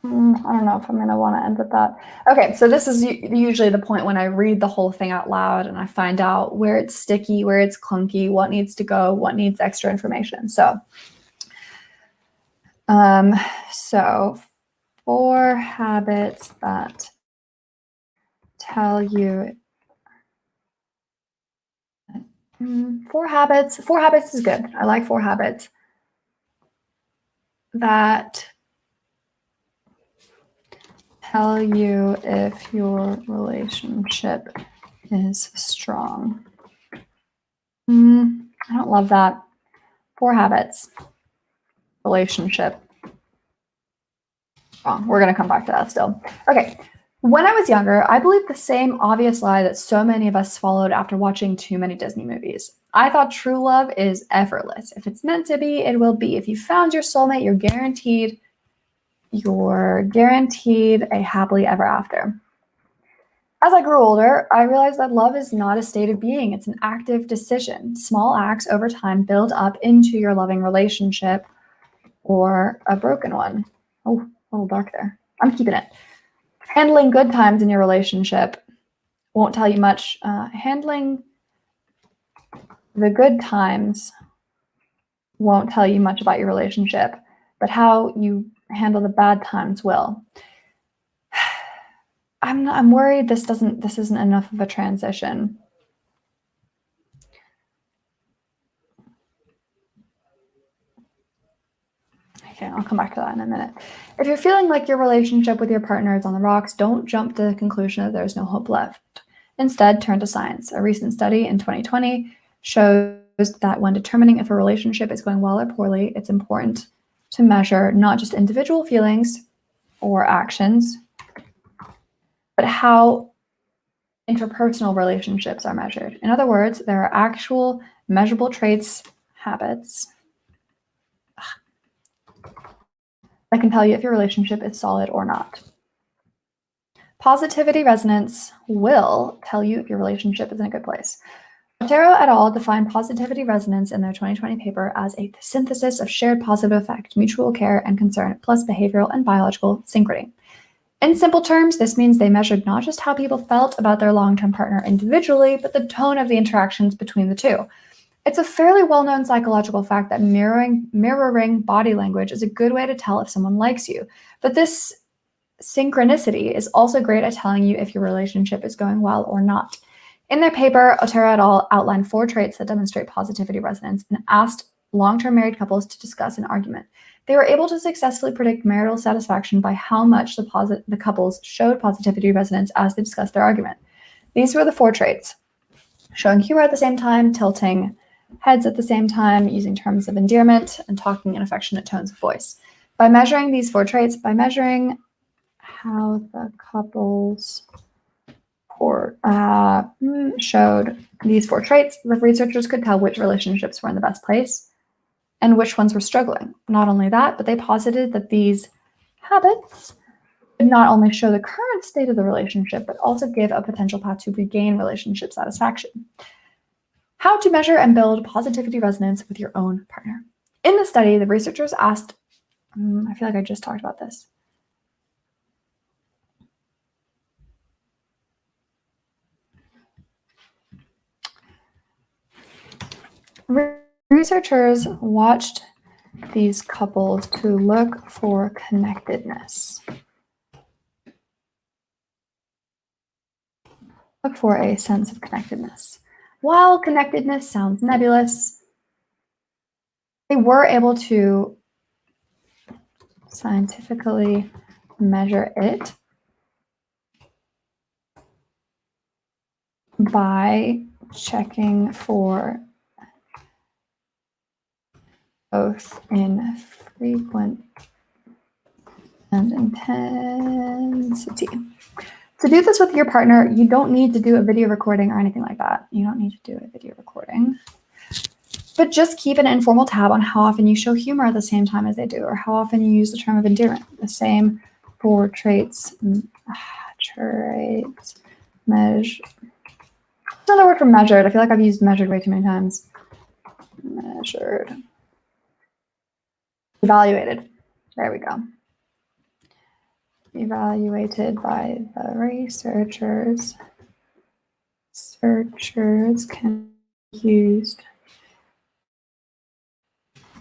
I don't know if I'm going to want to end with that. Okay, so this is usually the point when I read the whole thing out loud and I find out where it's sticky, where it's clunky, what needs to go, what needs extra information. So, 4 habits that tell you. 4 habits. 4 habits is good. I like 4 habits that tell you if your relationship is strong. I don't love that. 4 habits. Relationship. Wrong. We're going to come back to that still. Okay. When I was younger, I believed the same obvious lie that so many of us followed after watching too many Disney movies. I thought true love is effortless. If it's meant to be, it will be. If you found your soulmate, you're guaranteed a happily ever after. As I grew older, I realized that love is not a state of being. It's an active decision. Small acts over time build up into your loving relationship or a broken one. Oh, a little dark there. I'm keeping it. Handling good times in your relationship won't tell you much. Handling the good times won't tell you much about your relationship, but how you handle the bad times will. I'm worried this isn't enough of a transition. Okay, I'll come back to that in a minute. If you're feeling like your relationship with your partner is on the rocks, don't jump to the conclusion that there's no hope left. Instead, turn to science. A recent study in 2020 shows that when determining if a relationship is going well or poorly, it's important to measure not just individual feelings or actions, but how interpersonal relationships are measured. In other words, there are actual measurable traits, habits, that can tell you if your relationship is solid or not. Positivity resonance will tell you if your relationship is in a good place. Otero et al. Defined positivity resonance in their 2020 paper as a synthesis of shared positive affect, mutual care and concern, plus behavioral and biological synchrony. In simple terms, this means they measured not just how people felt about their long-term partner individually, but the tone of the interactions between the two. It's a fairly well-known psychological fact that mirroring body language is a good way to tell if someone likes you. But this synchronicity is also great at telling you if your relationship is going well or not. In their paper, Otero et al. Outlined 4 traits that demonstrate positivity resonance and asked long-term married couples to discuss an argument. They were able to successfully predict marital satisfaction by how much the couples showed positivity resonance as they discussed their argument. These were the 4 traits: showing humor at the same time, tilting heads at the same time, using terms of endearment, and talking in affectionate tones of voice. By measuring these 4 traits, by measuring how the couples showed these 4 traits, the researchers could tell which relationships were in the best place and which ones were struggling. Not only that, but they posited that these habits not only show the current state of the relationship, but also give a potential path to regain relationship satisfaction. How to measure and build positivity resonance with your own partner. In the study, the researchers asked, I feel like I just talked about this. Researchers watched these couples to look for connectedness. Look for a sense of connectedness. While connectedness sounds nebulous, they were able to scientifically measure it by checking for both in frequent and intensity. To do this with your partner, you don't need to do a video recording or anything like that. You don't need to do a video recording. But just keep an informal tab on how often you show humor at the same time as they do, or how often you use the term of endearment. The same for traits, measure. Another word for measured. I feel like I've used measured way too many times. Measured. Evaluated. There we go. Evaluated by the researchers. Searchers can be used.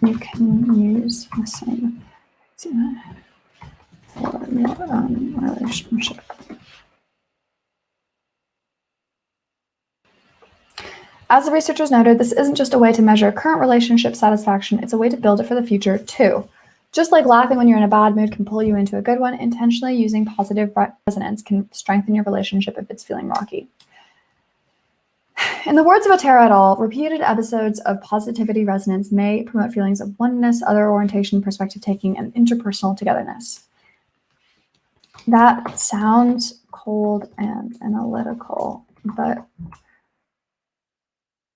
You can use the same for your own relationship. As the researchers noted, this isn't just a way to measure current relationship satisfaction, it's a way to build it for the future too. Just like laughing when you're in a bad mood can pull you into a good one, intentionally using positive resonance can strengthen your relationship if it's feeling rocky. In the words of Atara et al., repeated episodes of positivity resonance may promote feelings of oneness, other orientation, perspective taking, and interpersonal togetherness. That sounds cold and analytical, but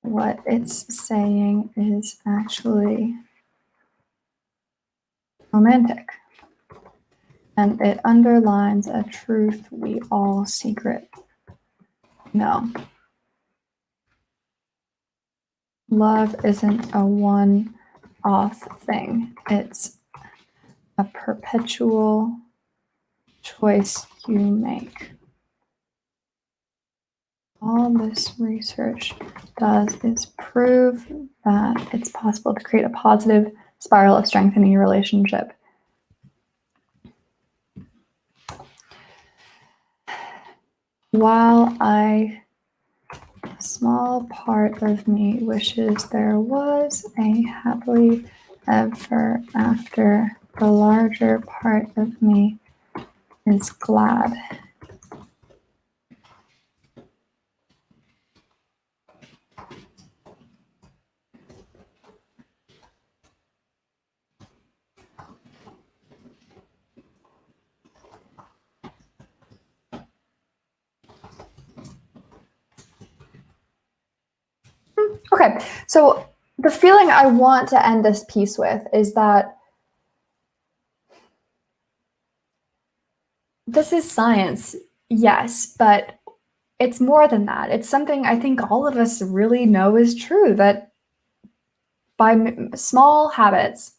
what it's saying is actually romantic. And it underlines a truth we all secretly know. Love isn't a one-off thing. It's a perpetual choice you make. All this research does is prove that it's possible to create a positive spiral of strengthening your relationship. While a small part of me wishes there was a happily ever after, the larger part of me is glad. Okay, so the feeling I want to end this piece with is that this is science, yes, but it's more than that. It's something I think all of us really know is true, that by small habits,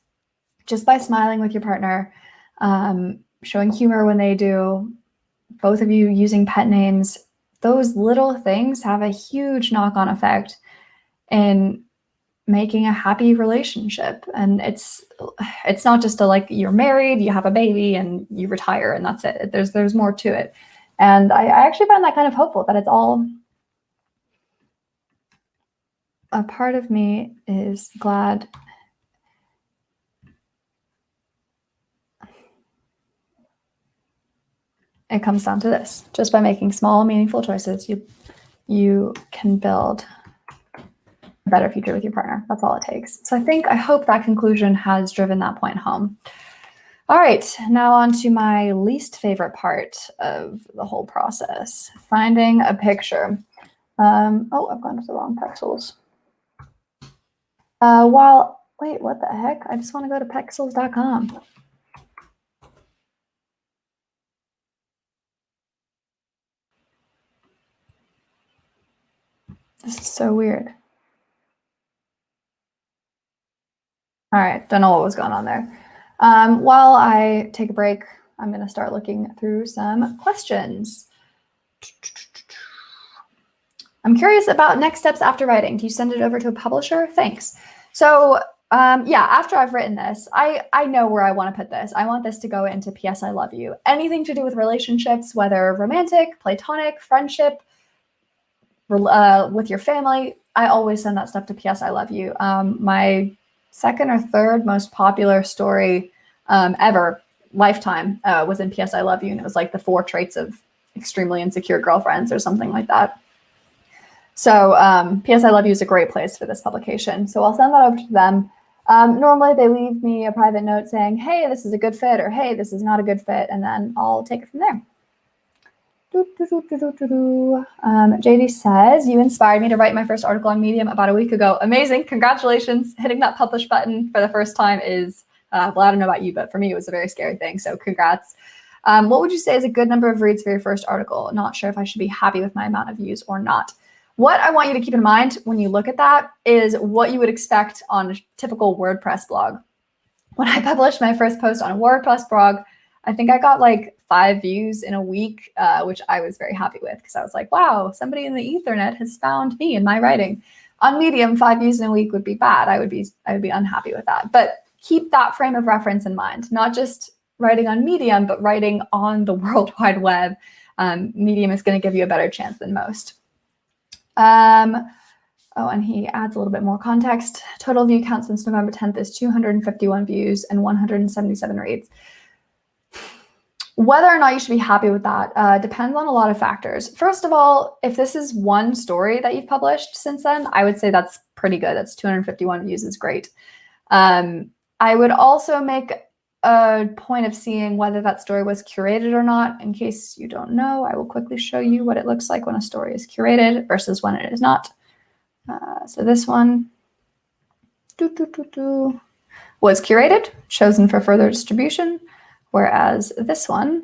just by smiling with your partner, showing humor when they do, both of you using pet names, those little things have a huge knock-on effect in making a happy relationship. And it's not just you're married, you have a baby, and you retire, and that's it. There's more to it. And I actually find that kind of hopeful, that it's all, a part of me is glad it comes down to this. Just by making small, meaningful choices, you can build a better future with your partner. That's all it takes. So I hope that conclusion has driven that point home. All right, now on to my least favorite part of the whole process, finding a picture. Oh, I've gone to the wrong pixels. Wait, what the heck? I just want to go to pexels.com. So weird. All right, don't know what was going on there. While I take a break, I'm going to start looking through some questions. I'm curious about next steps after writing. Do you send it over to a publisher? Thanks. So yeah, after I've written this, I know where I want to put this. I want this to go into P.S. I Love You. Anything to do with relationships, whether romantic, platonic, friendship, with your family, I always send that stuff to P.S. I Love You. My second or third most popular story ever, lifetime, was in P.S. I Love You, and it was like the 4 traits of extremely insecure girlfriends or something like that. So P.S. I Love You is a great place for this publication. So I'll send that over to them. Normally they leave me a private note saying, hey, this is a good fit, or hey, this is not a good fit, and then I'll take it from there. JD says, you inspired me to write my first article on Medium about a week ago. Amazing. Congratulations. Hitting that publish button for the first time is, well, I don't know about you, but for me, it was a very scary thing. So congrats. What would you say is a good number of reads for your first article? Not sure if I should be happy with my amount of views or not. What I want you to keep in mind when you look at that is what you would expect on a typical WordPress blog. When I published my first post on a WordPress blog, I think I got like 5 views in a week, which I was very happy with because I was like, wow, somebody in the Ethernet has found me and my writing. On Medium, 5 views in a week would be bad. I would be unhappy with that. But keep that frame of reference in mind, not just writing on Medium, but writing on the World Wide Web. Medium is going to give you a better chance than most. Oh, and he adds a little bit more context. Total view count since November 10th is 251 views and 177 reads. Whether or not you should be happy with that depends on a lot of factors. First of all, if this is one story that you've published since then, I would say that's pretty good. That's 251 views is great. I would also make a point of seeing whether that story was curated or not. In case you don't know, I will quickly show you what it looks like when a story is curated versus when it is not. So this one was curated, chosen for further distribution, whereas this one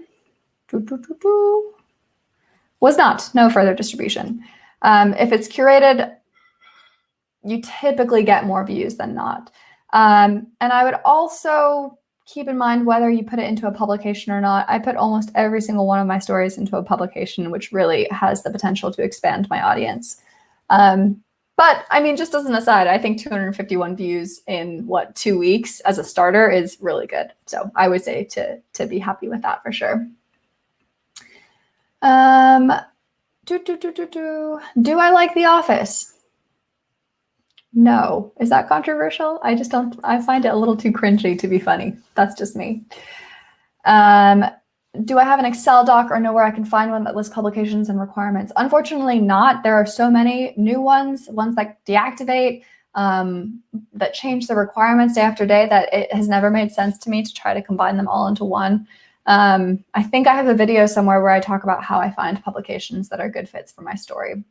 was not, no further distribution. If it's curated, you typically get more views than not. And I would also keep in mind whether you put it into a publication or not. I put almost every single one of my stories into a publication, which really has the potential to expand my audience. But I mean, just as an aside, I think 251 views in 2 weeks as a starter is really good. So I would say to be happy with that for sure. Do I like The Office? No. Is that controversial? I find it a little too cringy to be funny. That's just me. Do I have an Excel doc or know where I can find one that lists publications and requirements? Unfortunately not. There are so many new ones that deactivate, that change the requirements day after day, that it has never made sense to me to try to combine them all into one. I think I have a video somewhere where I talk about how I find publications that are good fits for my story.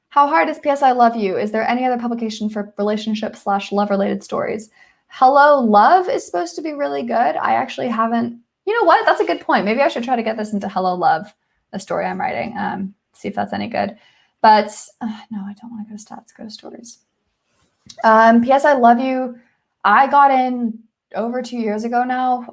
How hard is P.S. I Love You? Is there any other publication for relationship/love related stories? Hello Love is supposed to be really good. I actually haven't. You know what? That's a good point. Maybe I should try to get this into Hello Love, the story I'm writing. See if that's any good. But no, I don't want to go to stats. Go to stories. P.S. I Love You. I got in over 2 years ago now.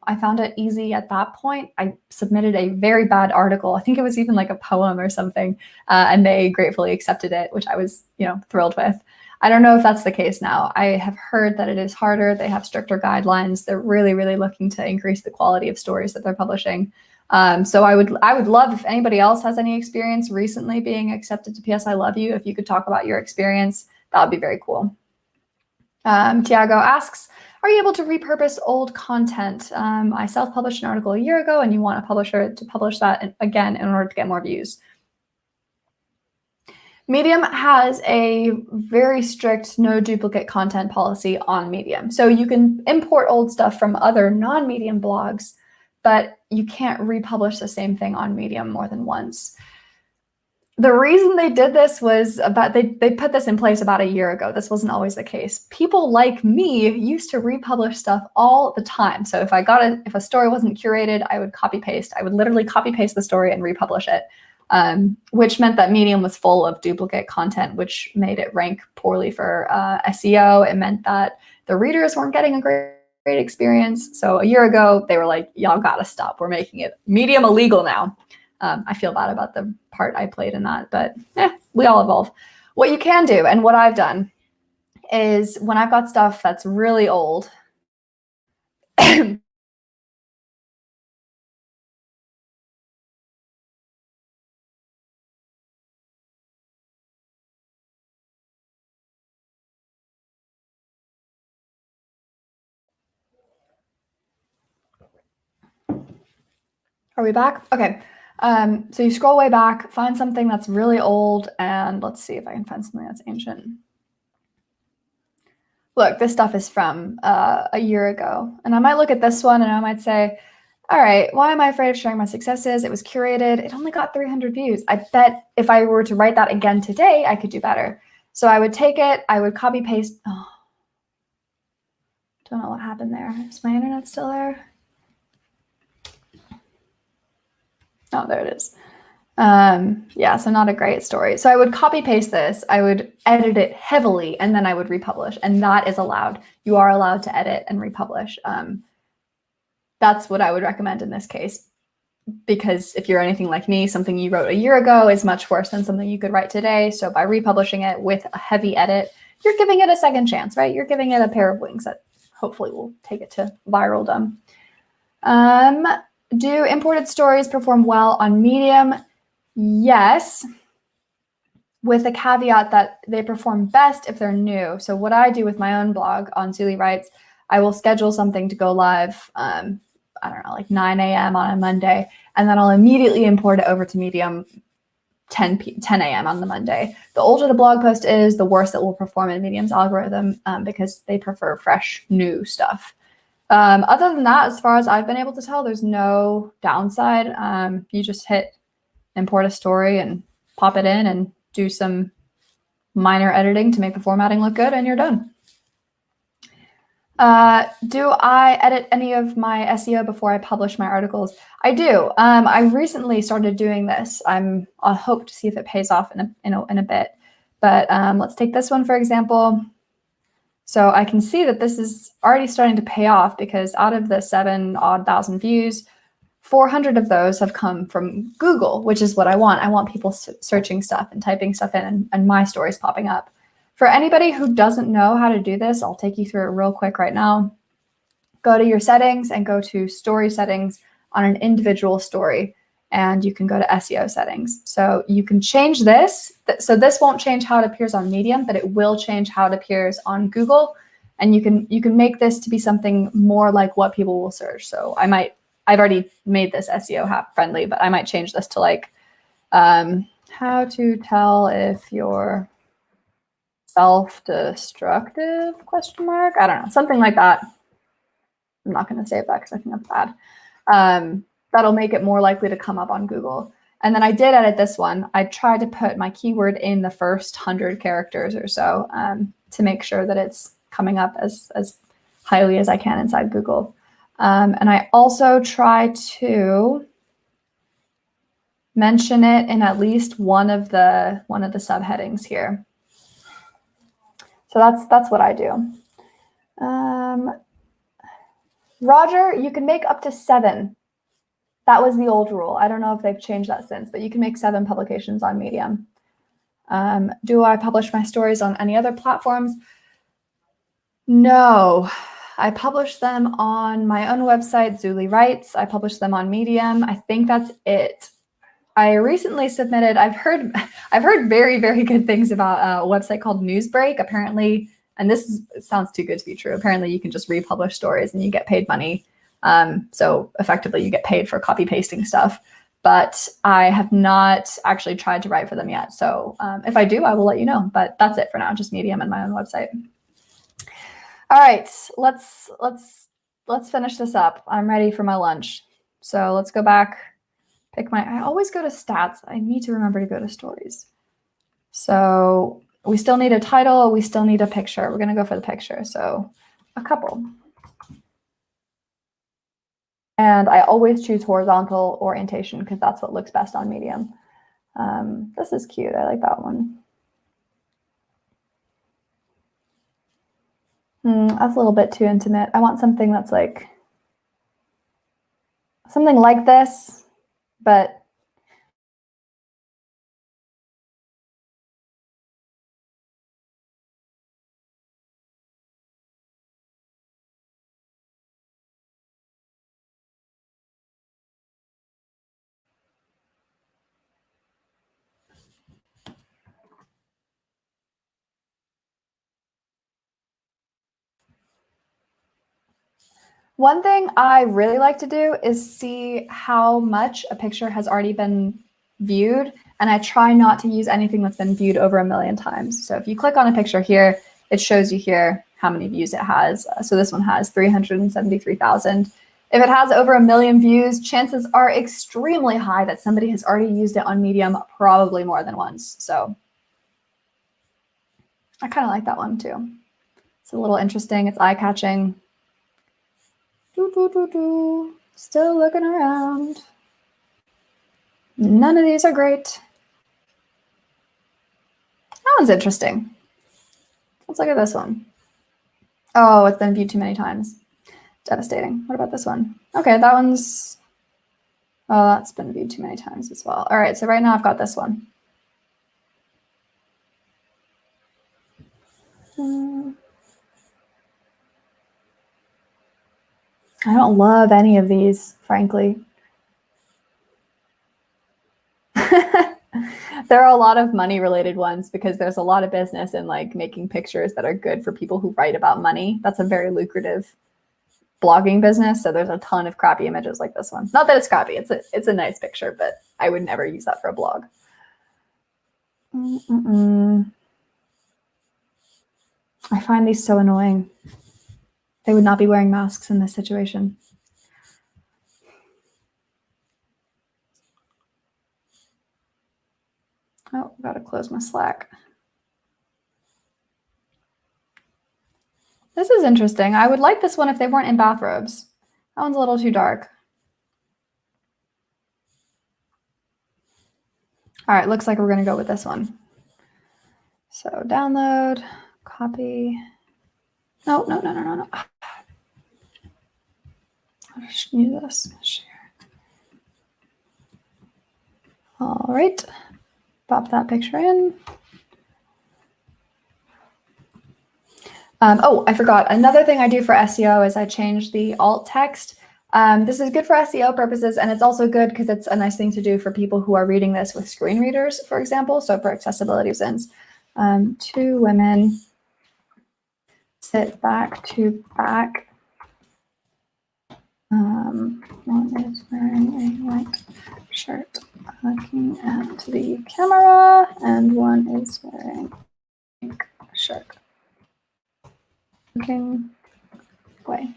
I found it easy at that point. I submitted a very bad article. I think it was even like a poem or something, and they gratefully accepted it, which I was, thrilled with. I don't know if that's the case now. I have heard that it is harder. They have stricter guidelines. They're really, really looking to increase the quality of stories that they're publishing. So I would love if anybody else has any experience recently being accepted to P.S. I Love You. If you could talk about your experience, that would be very cool. Tiago asks, are you able to repurpose old content? I self-published an article a year ago and you want a publisher to publish that again in order to get more views. Medium has a very strict no duplicate content policy on Medium. So you can import old stuff from other non-Medium blogs, but you can't republish the same thing on Medium more than once. The reason they did this was they put this in place about a year ago. This wasn't always the case. People like me used to republish stuff all the time. So if a story wasn't curated, I would copy paste. I would literally copy paste the story and republish it. which meant that Medium was full of duplicate content, which made it rank poorly for SEO. It meant that the readers weren't getting a great experience. So a year ago, they were like, y'all gotta stop. We're making it Medium illegal now. I feel bad about the part I played in that, but we all evolve. What you can do, and what I've done, is when I've got stuff that's really old, Are we back? Okay. So you scroll way back, find something that's really old, and let's see if I can find something that's ancient. Look, this stuff is from a year ago. And I might look at this one and I might say, all right, why am I afraid of sharing my successes? It was curated. It only got 300 views. I bet if I were to write that again today, I could do better. So I would take it, I would copy paste. Oh, don't know what happened there. Is my internet still there? Oh, there it is. Yeah, so not a great story. So I would copy paste this, I would edit it heavily, and then I would republish, and that is allowed. You are allowed to edit and republish. That's what I would recommend in this case, because if you're anything like me, something you wrote a year ago is much worse than something you could write today. So by republishing it with a heavy edit, you're giving it a second chance, right? You're giving it a pair of wings that hopefully will take it to viraldom. Do imported stories perform well on Medium? Yes, with the caveat that they perform best if they're new. So what I do with my own blog on Zuli Writes, I will schedule something to go live, I don't know, like 9 a.m. on a Monday, and then I'll immediately import it over to Medium 10 a.m. on the Monday. The older the blog post is, the worse it will perform in Medium's algorithm because they prefer fresh, new stuff. Other than that, as far as I've been able to tell, there's no downside. You just hit import a story and pop it in and do some minor editing to make the formatting look good, and you're done. Do I edit any of my SEO before I publish my articles? I do. I recently started doing this. I'll hope to see if it pays off in a bit. But let's take this one, for example. So I can see that this is already starting to pay off, because out of the 7,000 views, 400 of those have come from Google, which is what I want. I want people searching stuff and typing stuff in, and my stories popping up. For anybody who doesn't know how to do this, I'll take you through it real quick right now. Go to your settings and go to story settings on an individual story, and you can go to SEO settings. So you can change this. So this won't change how it appears on Medium, but it will change how it appears on Google. And you can make this to be something more like what people will search. So I've already made this SEO friendly, but I might change this to like how to tell if you're self-destructive ? I don't know, something like that. I'm not going to save that because I think that's bad. That'll make it more likely to come up on Google. And then I did edit this one. I tried to put my keyword in the first 100 characters or so to make sure that it's coming up as highly as I can inside Google. And I also try to mention it in at least one of the subheadings here. So that's what I do. Roger, you can make up to 7. That was the old rule. I don't know if they've changed that since, but you can make 7 publications on Medium. Do I publish my stories on any other platforms? No. I publish them on my own website, Zuli Writes. I publish them on Medium. I think that's it. I recently submitted, I've heard very, very good things about a website called Newsbreak. Apparently, and it sounds too good to be true. Apparently you can just republish stories and you get paid money. So effectively you get paid for copy pasting stuff, but I have not actually tried to write for them yet. So if I do, I will let you know, but that's it for now, just Medium and my own website. All right, let's finish this up. I'm ready for my lunch. So let's go back. I always go to stats. I need to remember to go to stories. So we still need a title. We still need a picture. We're going to go for the picture. So a couple. And I always choose horizontal orientation because that's what looks best on Medium. This is cute. I like that one. That's a little bit too intimate. I want something that's like something like this, but one thing I really like to do is see how much a picture has already been viewed, and I try not to use anything that's been viewed over 1 million times. So if you click on a picture here, it shows you here how many views it has. So this one has 373,000. If it has over 1 million views, chances are extremely high that somebody has already used it on Medium, probably more than once. So I kind of like that one too. It's a little interesting. It's eye-catching. Still looking around. None of these are great. That one's interesting. Let's look at this one. Oh, it's been viewed too many times. Devastating. What about this one? Okay, that one's... Oh, that's been viewed too many times as well. All right, so right now I've got this one. I don't love any of these, frankly. There are a lot of money related ones because there's a lot of business in like making pictures that are good for people who write about money. That's a very lucrative blogging business. So there's a ton of crappy images like this one. Not that it's crappy, it's a nice picture, but I would never use that for a blog. I find these so annoying. They would not be wearing masks in this situation. Oh, gotta close my Slack. This is interesting. I would like this one if they weren't in bathrobes. That one's a little too dark. All right, looks like we're gonna go with this one. So download, copy. No. I'll just use this, share. All right, pop that picture in. Oh, I forgot. Another thing I do for SEO is I change the alt text. This is good for SEO purposes, and it's also good because it's a nice thing to do for people who are reading this with screen readers, for example. So for accessibility reasons, 2 women sit back to back. One is wearing a white shirt looking at the camera, and one is wearing a pink shirt looking away.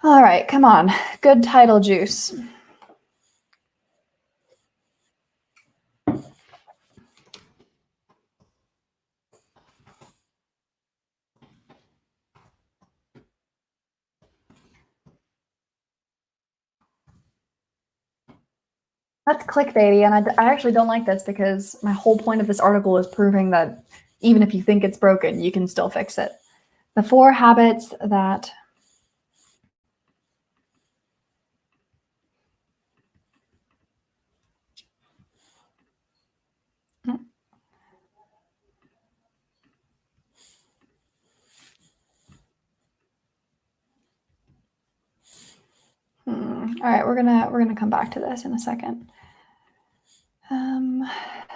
All right, come on. Good title juice. That's clickbaity, and I actually don't like this because my whole point of this article is proving that even if you think it's broken, you can still fix it. The 4 habits that all right, we're gonna come back to this in a second.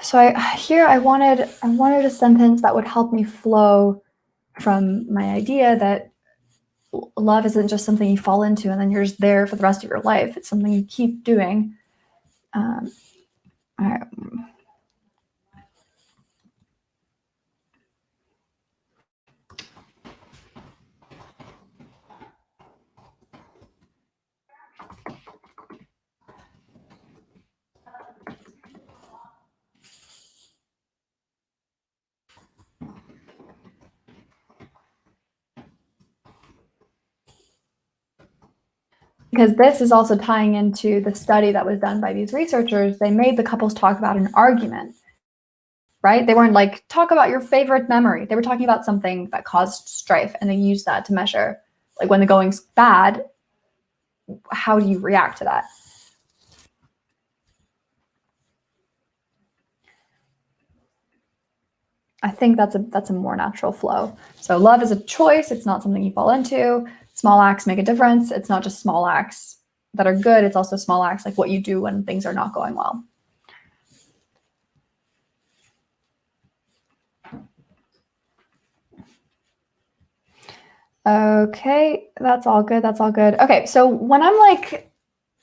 So I wanted a sentence that would help me flow from my idea that love isn't just something you fall into and then you're just there for the rest of your life. It's something you keep doing. All right. because this is also tying into the study that was done by these researchers. They made the couples talk about an argument, right? They weren't like, talk about your favorite memory. They were talking about something that caused strife, and they used that to measure, like, when the going's bad, how do you react to that? I think that's a more natural flow. So love is a choice. It's not something you fall into. Small acts make a difference. It's not just small acts that are good. It's also small acts like what you do when things are not going well. Okay, that's all good. That's all good. Okay, so when I'm like,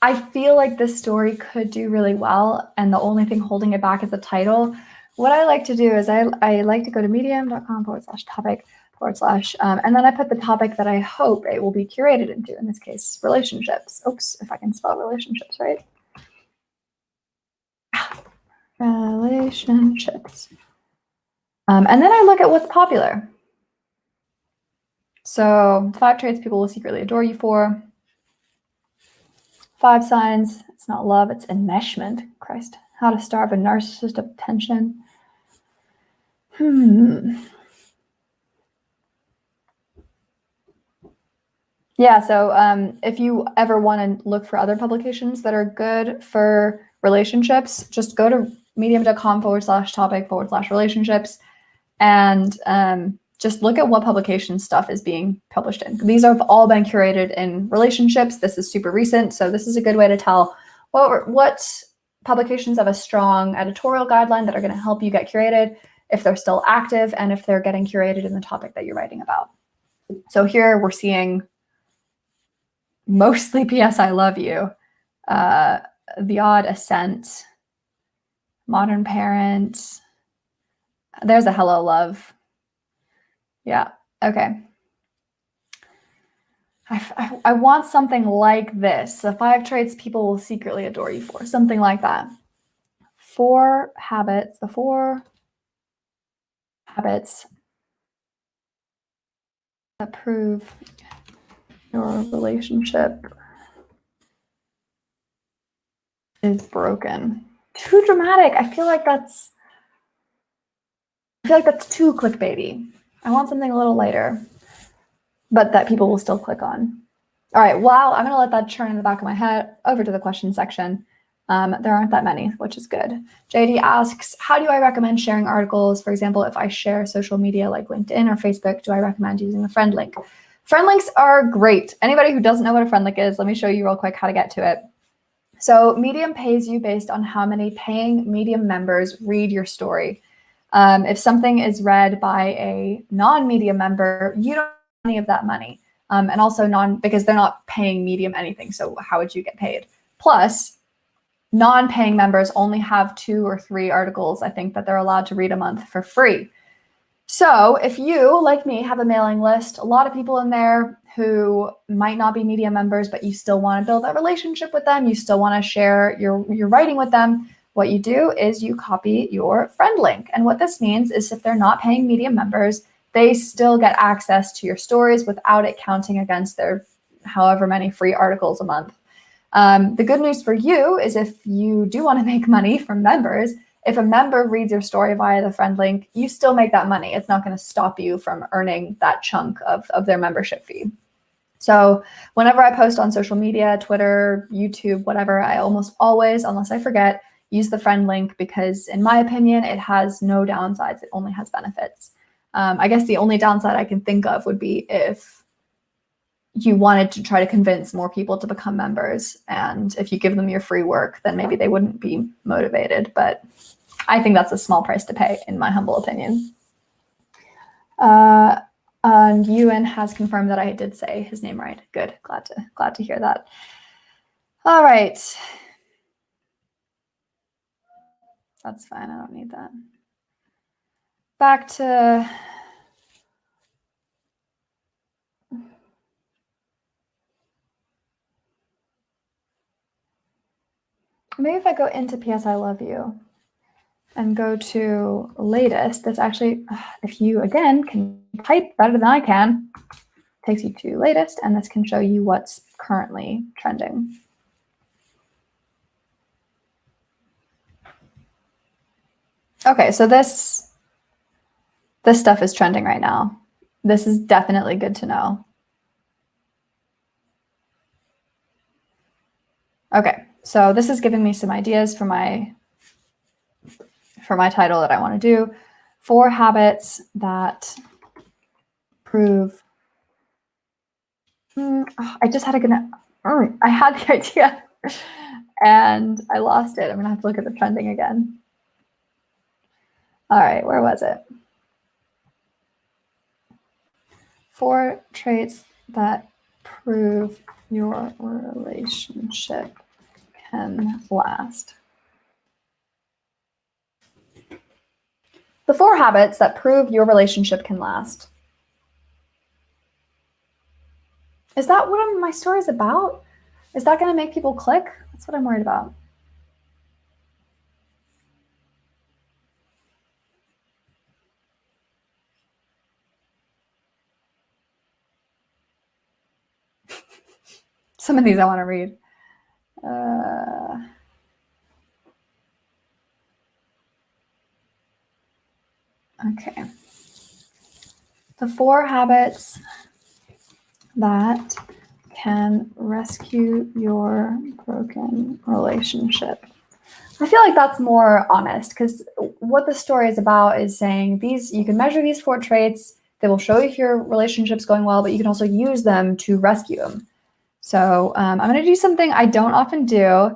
I feel like this story could do really well, and the only thing holding it back is the title, what I like to do is I like to go to medium.com/topic/ and then I put the topic that I hope it will be curated into, in this case, relationships. Oops, if I can spell relationships right. Relationships. And then I look at what's popular. So 5 traits people will secretly adore you for. 5 signs. It's not love, it's enmeshment. Christ. How to starve a narcissist of attention. Yeah, so if you ever want to look for other publications that are good for relationships, just go to medium.com/topic/relationships and just look at what publication stuff is being published in. These have all been curated in relationships. This is super recent, so this is a good way to tell what publications have a strong editorial guideline that are going to help you get curated, if they're still active, and if they're getting curated in the topic that you're writing about. So here we're seeing mostly P.S. I Love You, The Odd Ascent, Modern Parent. There's a Hello Love. Yeah, okay. I want something like this. The 5 traits people will secretly adore you for. Something like that. 4 habits. The 4 habits that prove your relationship is broken. Too dramatic. I feel like that's too clickbaity. I want something a little lighter, but that people will still click on. All right, well, I'm gonna let that churn in the back of my head. Over to the question section. There aren't that many, which is good. JD asks, how do I recommend sharing articles? For example, if I share social media like LinkedIn or Facebook, do I recommend using the friend link? Friend links are great. Anybody who doesn't know what a friend link is, let me show you real quick how to get to it. So Medium pays you based on how many paying Medium members read your story. If something is read by a non-Medium member, you don't get any of that money. And also because they're not paying Medium anything. So how would you get paid? Plus, non-paying members only have 2 or 3 articles, I think, that they're allowed to read a month for free. So if you, like me, have a mailing list, a lot of people in there who might not be Medium members, but you still want to build that relationship with them, you still want to share your writing with them, what you do is you copy your friend link. And what this means is if they're not paying Medium members, they still get access to your stories without it counting against their however many free articles a month. The good news for you is if you do want to make money from members, if a member reads your story via the friend link, you still make that money. It's not going to stop you from earning that chunk of their membership fee. So whenever I post on social media, Twitter, YouTube, whatever, I almost always, unless I forget, use the friend link because in my opinion, it has no downsides. It only has benefits. I guess the only downside I can think of would be if you wanted to try to convince more people to become members. And if you give them your free work, then maybe they wouldn't be motivated. But I think that's a small price to pay, in my humble opinion. And Ewan has confirmed that I did say his name right. Good. Glad to hear that. All right. That's fine. I don't need that. Back to maybe if I go into P.S. I Love You and go to latest, that's actually, if you, again, can type better than I can, takes you to latest, and this can show you what's currently trending. Okay, so this stuff is trending right now. This is definitely good to know. Okay, so this is giving me some ideas for my title that I want to do. 4 habits that prove. I just had I had the idea and I lost it. I'm gonna have to look at the trending again. All right, where was it? 4 traits that prove your relationship can last. The 4 habits that prove your relationship can last. Is that what my story is about? Is that going to make people click? That's what I'm worried about. Some of these I want to read. Okay. The 4 habits that can rescue your broken relationship. I feel like that's more honest, because what the story is about is saying you can measure these 4 traits. They will show if your relationship's going well, but you can also use them to rescue them. So I'm going to do something I don't often do.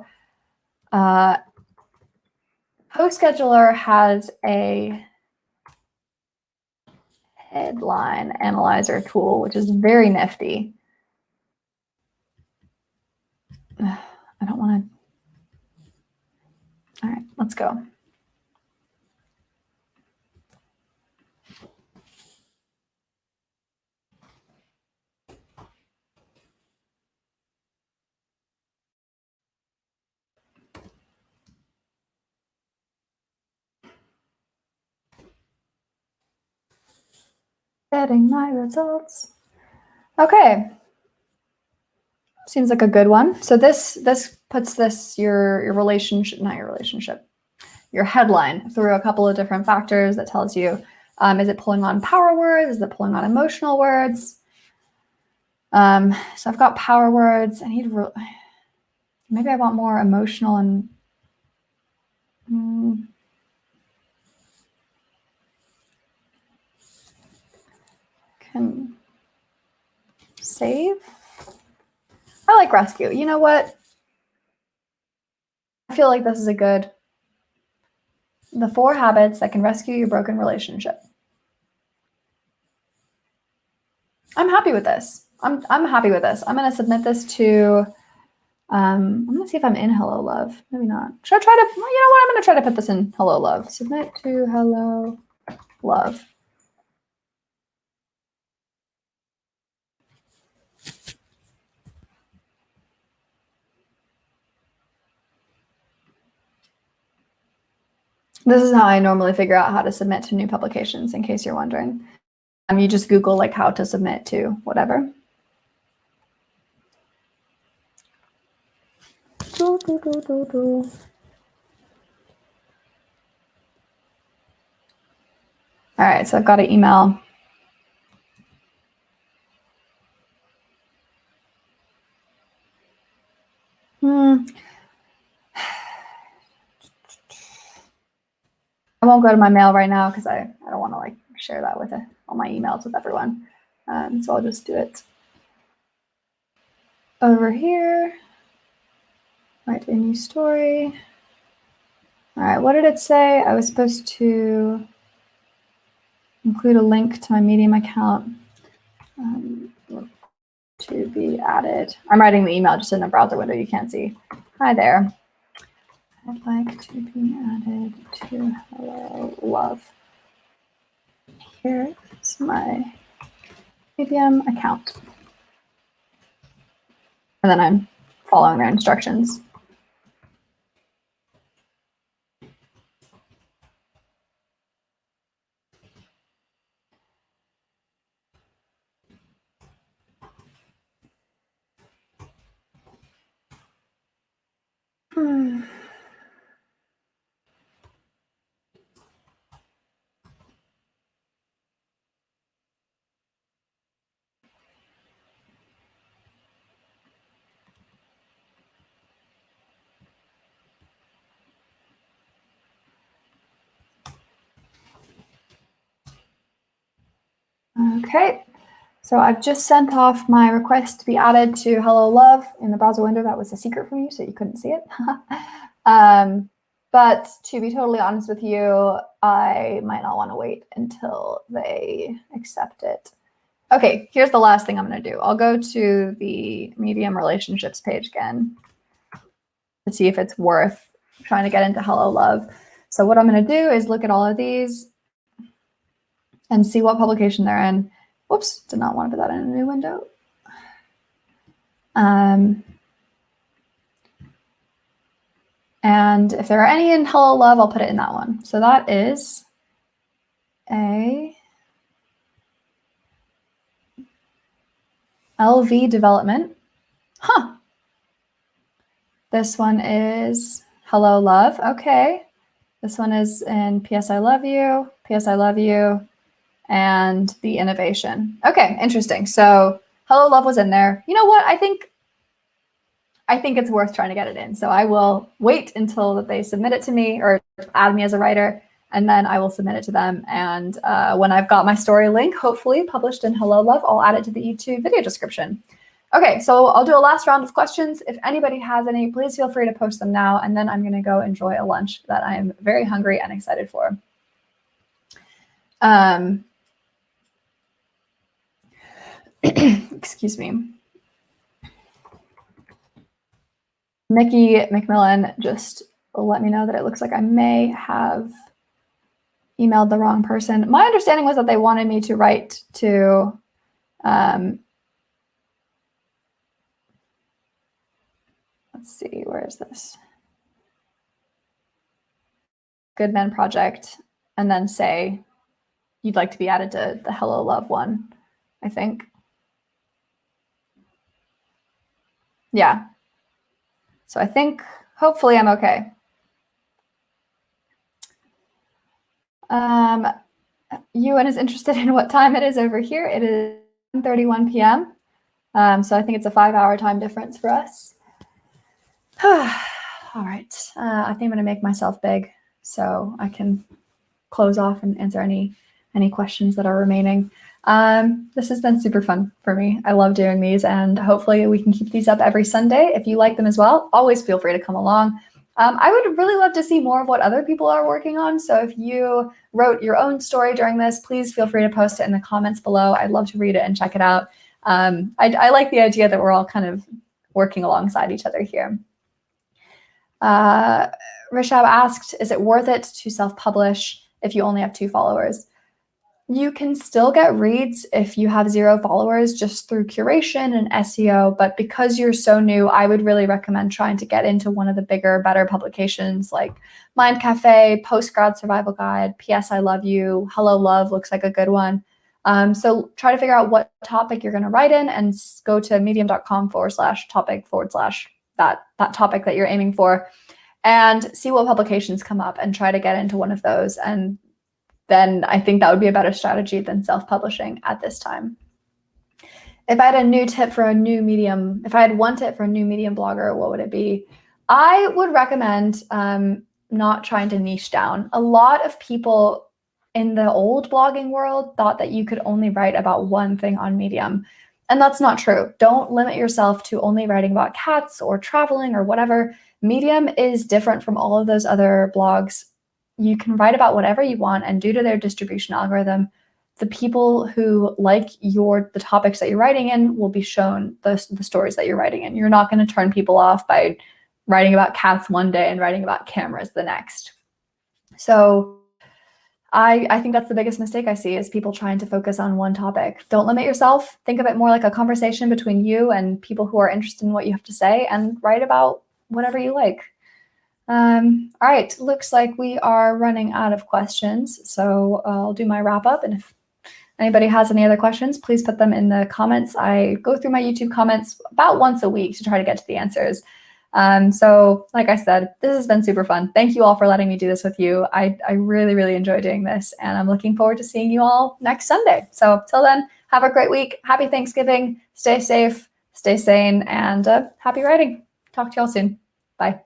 PostScheduler has a headline analyzer tool, which is very nifty. I don't want to. All right, let's go. Getting my results. Okay. Seems like a good one. So this puts your relationship, not your relationship, your headline through a couple of different factors that tells you, is it pulling on power words? Is it pulling on emotional words? So I've got power words. Maybe I want more emotional and can save. I like rescue. You know what? I feel like this is the 4 habits that can rescue your broken relationship. I'm happy with this. I'm happy with this. I'm going to submit this to, I'm going to see if I'm in Hello Love. Maybe not. Should I try to, you know what? I'm going to try to put this in Hello Love. Submit to Hello Love. This is how I normally figure out how to submit to new publications, in case you're wondering. You just Google like how to submit to whatever. All right, so I've got an email. I won't go to my mail right now because I don't want to like share that with all my emails with everyone. So I'll just do it over here. Write a new story. All right, what did it say? I was supposed to include a link to my Medium account to be added. I'm writing the email just in a browser window you can't see. Hi there. I'd like to be added to Hello Love. Here is my Medium account. And then I'm following their instructions. Hmm. Okay, so I've just sent off my request to be added to Hello Love in the browser window. That was a secret from you, so you couldn't see it. But to be totally honest with you, I might not want to wait until they accept it. Okay, here's the last thing I'm going to do. I'll go to the Medium relationships page again to see if it's worth trying to get into Hello Love. So what I'm going to do is look at all of these and see what publication they're in. Whoops, did not want to put that in a new window. And if there are any in Hello Love, I'll put it in that one. So that is a LV development. Huh. This one is Hello Love. Okay. This one is in PS I Love You, PS I Love You, and the innovation. Okay, interesting. So Hello Love was in there. You know what? I think it's worth trying to get it in. So I will wait until they submit it to me or add me as a writer, and then I will submit it to them. And when I've got my story link, hopefully published in Hello Love, I'll add it to the YouTube video description. Okay, so I'll do a last round of questions. If anybody has any, please feel free to post them now, and then I'm going to go enjoy a lunch that I am very hungry and excited for. Excuse me. Nikki McMillan just let me know that it looks like I may have emailed the wrong person. My understanding was that they wanted me to write to let's see, where is this? Good Men Project, and then say you'd like to be added to the Hello Love one, I think. Yeah. So I think hopefully I'm okay. Ewan is interested in what time it is over here. It is 1:31 p.m. So I think it's a 5-hour time difference for us. All right. I think I'm going to make myself big so I can close off and answer any questions that are remaining. This has been super fun for me. I love doing these, and hopefully we can keep these up every Sunday. If you like them as well, always feel free to come along. I would really love to see more of what other people are working on. So if you wrote your own story during this, please feel free to post it in the comments below. I'd love to read it and check it out. I like the idea that we're all kind of working alongside each other here. Rishab asked, is it worth it to self-publish if you only have 2 followers? You can still get reads if you have 0 followers just through curation and SEO, but because you're so new, I would really recommend trying to get into one of the bigger, better publications like Mind Cafe, Postgrad Survival Guide, PS I Love You, Hello Love looks like a good one. So try to figure out what topic you're going to write in and go to medium.com/topic/ that topic that you're aiming for, and see what publications come up and try to get into one of those. And then I think that would be a better strategy than self-publishing at this time. If I had a new tip for a new medium, if I had one tip for a new medium blogger, what would it be? I would recommend not trying to niche down. A lot of people in the old blogging world thought that you could only write about one thing on Medium. And that's not true. Don't limit yourself to only writing about cats or traveling or whatever. Medium is different from all of those other blogs. You can write about whatever you want, and due to their distribution algorithm, the people who like the topics that you're writing in will be shown the stories that you're writing in. You're not going to turn people off by writing about cats one day and writing about cameras the next. So I think that's the biggest mistake I see, is people trying to focus on one topic. Don't limit yourself. Think of it more like a conversation between you and people who are interested in what you have to say, and write about whatever you like. All right, looks like we are running out of questions, so I'll do my wrap up. And if anybody has any other questions, please put them in the comments. I go through my YouTube comments about once a week to try to get to the answers. So like I said, this has been super fun. Thank you all for letting me do this with you. I really, really enjoy doing this, and I'm looking forward to seeing you all next Sunday. So till then, have a great week. Happy Thanksgiving. Stay safe, stay sane, and happy writing. Talk to y'all soon. Bye.